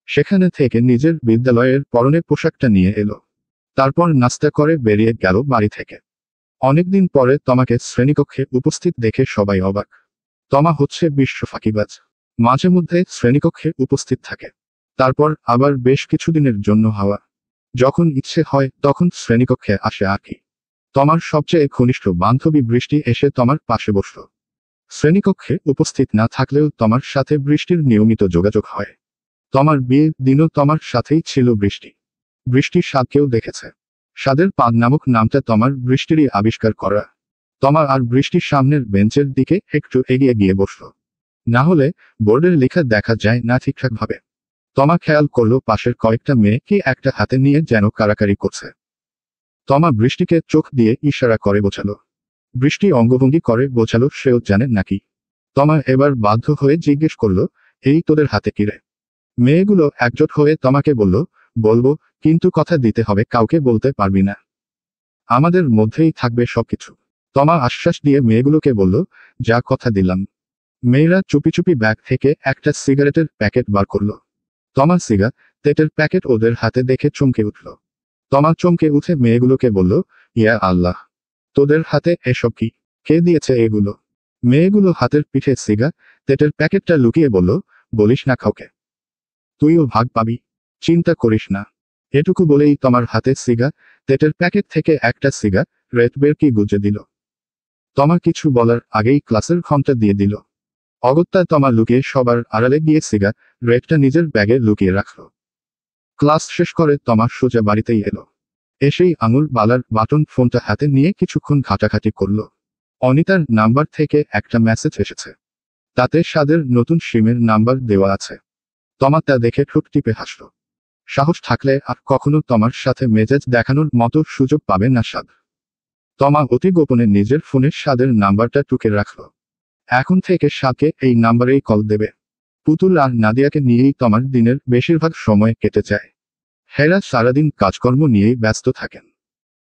S1: সেখানে থেকে নিজের বিদ্যালয়ের পরনে পোশাকটা নিয়ে এলো। তারপর নাস্তা করে বেরিয়ে গেল বাড়ি থেকে। অনেকদিন পরে তমাকে শ্রেণীকক্ষে উপস্থিত দেখে সবাই অবাক। তমা হচ্ছে বিশ্ব ফাঁকিবাজ। মাঝে মধ্যে শ্রেণীকক্ষে উপস্থিত থাকে। তারপর আবার বেশ কিছুদিনের জন্য হাওয়া। যখন ইচ্ছে হয় তখন শ্রেণীকক্ষে আসে আর কি। তমার সবচেয়ে ঘনিষ্ঠ বান্ধবী বৃষ্টি এসে তমার পাশে বসল। শ্রেণীকক্ষে উপস্থিত না থাকলেও তমার সাথে বৃষ্টির নিয়মিত যোগাযোগ হয়। তমার বিয়ের দিনও তমার সাথেই ছিল বৃষ্টি। বৃষ্টি সাদকেও দেখেছে। সাদের পাদ নামক নামটা তমার বৃষ্টিরই আবিষ্কার করা। তমা আর বৃষ্টির সামনের বেঞ্চের দিকে একটু এগিয়ে গিয়ে বসল। না হলে বোর্ডের লেখা দেখা যায় না ঠিকঠাকভাবে। তমা খেয়াল করলো পাশের কয়েকটা মেয়ে কি একটা হাতে নিয়ে যেন কারাকারি করছে। তমা বৃষ্টিকে চোখ দিয়ে ইশারা করে বোঝালো। বৃষ্টি অঙ্গভঙ্গি করে বোঝালো সেও জানে নাকি। তমা এবার বাধ্য হয়ে জিজ্ঞেস করলো, এই তোদের হাতে কিরে? মেয়েগুলো একজোট হয়ে তমাকে বলল, বলবো, কিন্তু কথা দিতে হবে কাউকে বলতে পারবি না। আমাদের মধ্যেই থাকবে সবকিছু। তমা আশ্বাস দিয়ে মেয়েগুলোকে বলল, যা কথা দিলাম। মেয়েরা চুপি চুপি ব্যাগ থেকে একটা সিগারেটের প্যাকেট বার করলো। তমা সিগারেটের প্যাকেট ওদের হাতে দেখে চমকে উঠল। তমা চমকে উঠে মেয়েগুলোকে বলল, ইয়া আল্লাহ, তোদের হাতে এসব কি? কে দিয়েছে এগুলো? মেয়েগুলো হাতের পিঠে সিগারেটের প্যাকেটটা লুকিয়ে বলল, বলিস না কাউকে। তুইও ভাগ পাবি, চিন্তা করিস না। এটুকু বলেই তমার হাতে সিগারেটের প্যাকেট থেকে একটা সিগারেট বের কি গুজে দিল। তমা কিছু বলার আগেই ক্লাসের ঘন্টা দিয়ে দিল। অগত্যা তমা লুকিয়ে সবার আড়ালে গিয়ে সিগারেটটা নিজের ব্যাগে লুকিয়ে রাখল। ক্লাস শেষ করে তমা সোজা বাড়িতেই এলো। এসেই আঙুল বালার বাটন ফোনটা হাতে নিয়ে কিছুক্ষণ ঘাটাঘাটি করল। অনিতার নাম্বার থেকে একটা মেসেজ এসেছে। তাতে সাদের নতুন সিমের নাম্বার দেওয়া আছে। তমা তা দেখে ঠোঁট টিপে হাসল। সাহস থাকলে আর কখনো তমার সাথে মেজাজ দেখানোর মতো সুযোগ পাবে না সাদ। তমা অতি গোপনে নিজের ফোনের সাদের নাম্বারটা টুকে রাখল। এখন থেকে সাদকে এই নাম্বারেই কল দেবে। পুতুল আর নাদিয়াকে নিয়েই তমার দিনের বেশিরভাগ সময় কেটে যায়। হেরা সারাদিন কাজকর্ম নিয়েই ব্যস্ত থাকেন।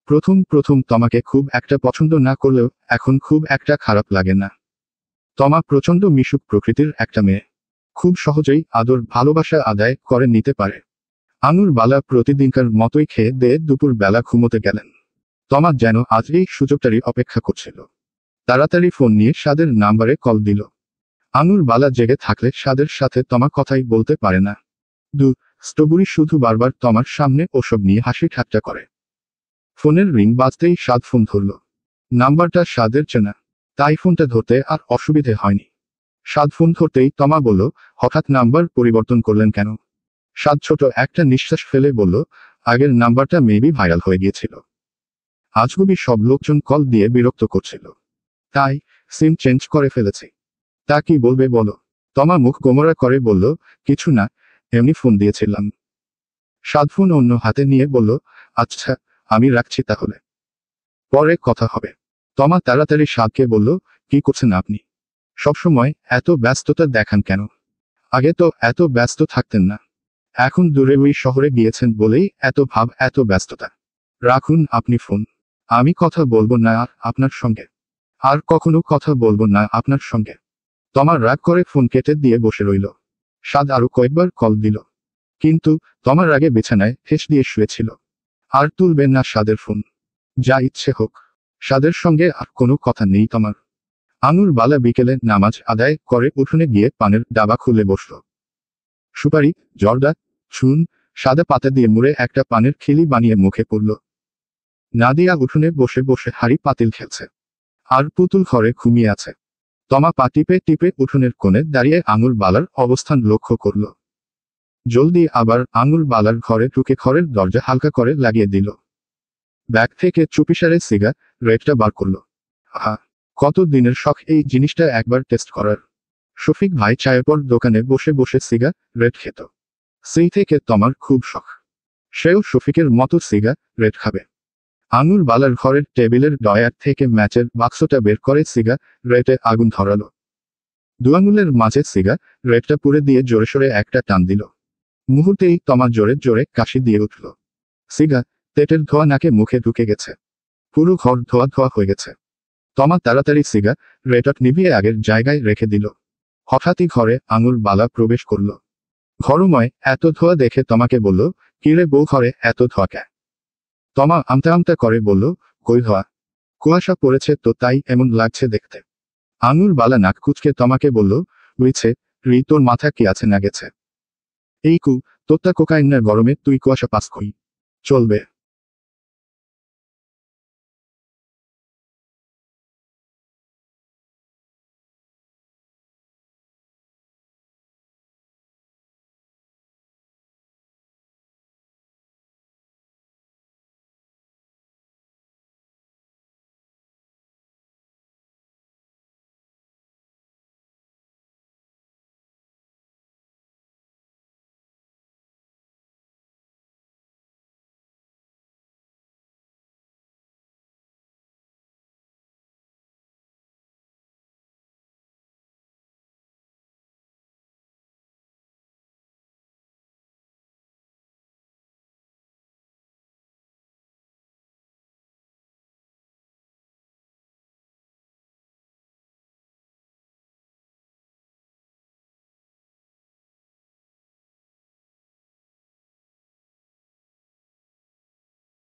S1: প্রথম প্রথম তমাকে খুব একটা পছন্দ না করলেও এখন খুব একটা খারাপ লাগে না। তমা প্রচণ্ড মিশুক প্রকৃতির একটা মেয়ে। খুব সহজেই আদর ভালোবাসা আদায় করে নিতে পারে। আনুর বালা প্রতিদিনকার মতোই খেয়ে দিয়ে দুপুর বেলা ঘুমোতে গেলেন। তমা যেন আজ এই সুযোগটারই অপেক্ষা করছিল। তাড়াতাড়ি ফোন নিয়ে সাদের নাম্বারে কল দিল। আনুর বালা জেগে থাকলে সাদের সাথে তমা কথাই বলতে পারে না। স্টবুরি শুধু বারবার তমার সামনে ওসব নিয়ে হাসি ঠাট্টা করে। ফোনের রিং বাজতেই সাদ ফোন ধরল। নাম্বারটা সাদের চেনা, তাই ফোনটা ধরতে আর অসুবিধে হয়নি। সাদ ফোন ধরতেই তমা বলল, হঠাৎ নাম্বার পরিবর্তন করলেন কেন? সাদ ছোট একটা নিঃশ্বাস ফেলে বলল, আগের নাম্বারটা মেবি ভাইরাল হয়ে গিয়েছিল। আজগুবি সব লোকজন কল দিয়ে বিরক্ত করছিল। তাই সিম চেঞ্জ করে ফেলেছি। তা কি বলবে বলো? তমা মুখ গোমরা করে বলল, কিছু না, এমনি ফোন দিয়েছিলাম। সাদ ফোন অন্য হাতে নিয়ে বলল, আচ্ছা, আমি রাখছি তাহলে, পরে কথা হবে। তমা তাড়াতাড়ি সাদকে বলল, কি করছেন আপনি? সবসময় এত ব্যস্ততা দেখান কেন? আগে তো এত ব্যস্ত থাকতেন না, এখন দূরে ওই শহরে গিয়েছেন বলেই এত ভাব, এত ব্যস্ততা। রাখুন আপনি ফোন, আমি কথা বলবো না আর আপনার সঙ্গে, আর কখনো কথা বলবো না আপনার সঙ্গে। তমা রাগ করে ফোন কেটে দিয়ে বসে রইল। সাদ আরো কয়েকবার কল দিল, কিন্তু তমার রাগে বিছানায় ঠেস দিয়ে শুয়েছিল। আর তুলবে না সাদের ফোন, যা ইচ্ছে হোক। সাদের সঙ্গে আর কোনো কথা নেই তমার। আঙুর বালা বিকেলে নামাজ আদায় করে উঠোনে গিয়ে পানের ডাবা খুলে বসল। সুপারি, জর্দা, চুন, সাদা পাতা দিয়ে মুড়ে একটা পানের খিলি বানিয়ে মুখে পুরল। নাদিয়া উঠোনে বসে বসে হাড়ি পাতিল খেলছে, আর পুতুল ঘরে ঘুমিয়ে আছে। তমা পা টিপে টিপে উঠোনের কোণে দাঁড়িয়ে আঙুর বালার অবস্থান লক্ষ্য করল। জলদি আবার আঙুর বালার ঘরে ঢুকে ঘরের দরজা হালকা করে লাগিয়ে দিল। ব্যাগ থেকে চুপিসারে সিগারেটটা বার করল। আহা, কত দিনের শখ এই জিনিসটা একবার টেস্ট করার। শফিক ভাই চায়ের পর দোকানে বসে বসে সিগারেট খেত। সেই থেকে তমার খুব শখ, সেও শফিকের মতো সিগারেট খাবে। আঙুর বালার ঘরের টেবিলের ডয়ার থেকে ম্যাচের বাক্সটা বের করে সিগারেটে আগুন ধরালো। দুয়াঙুলের মাঝে সিগারেটটা পুড়ে দিয়ে জোরে সোরে একটা টান দিল। মুহূর্তেই তমা জোরে জোরে কাশি দিয়ে উঠল। সিগারেটের ধোয়া নাকে মুখে ঢুকে গেছে, পুরো ঘর ধোয়া ধোয়া হয়ে গেছে। তমা তাড়াতাড়ি সিগারেট নিভিয়ে আগের জায়গায় রেখে দিল। হঠাৎই ঘরে আঙুর বালা প্রবেশ করল। ঘরময় এত ধোয়া দেখে তমাকে বলল, কিরে বউ, ঘরে এত ধোয়া কে? তমা আমতা আমতা করে বলল, কই ধোয়া? কুয়াশা পড়েছে তো তাই এমন লাগছে দেখতে। আঙুর বালা নাক কুচকে তমাকে বলল, উইছে তোর মাথা কি আছে না গেছে? এই কু তোত্তা কোকাইন্নার গরমে তুই কুয়াশা পাস কই? চলবে।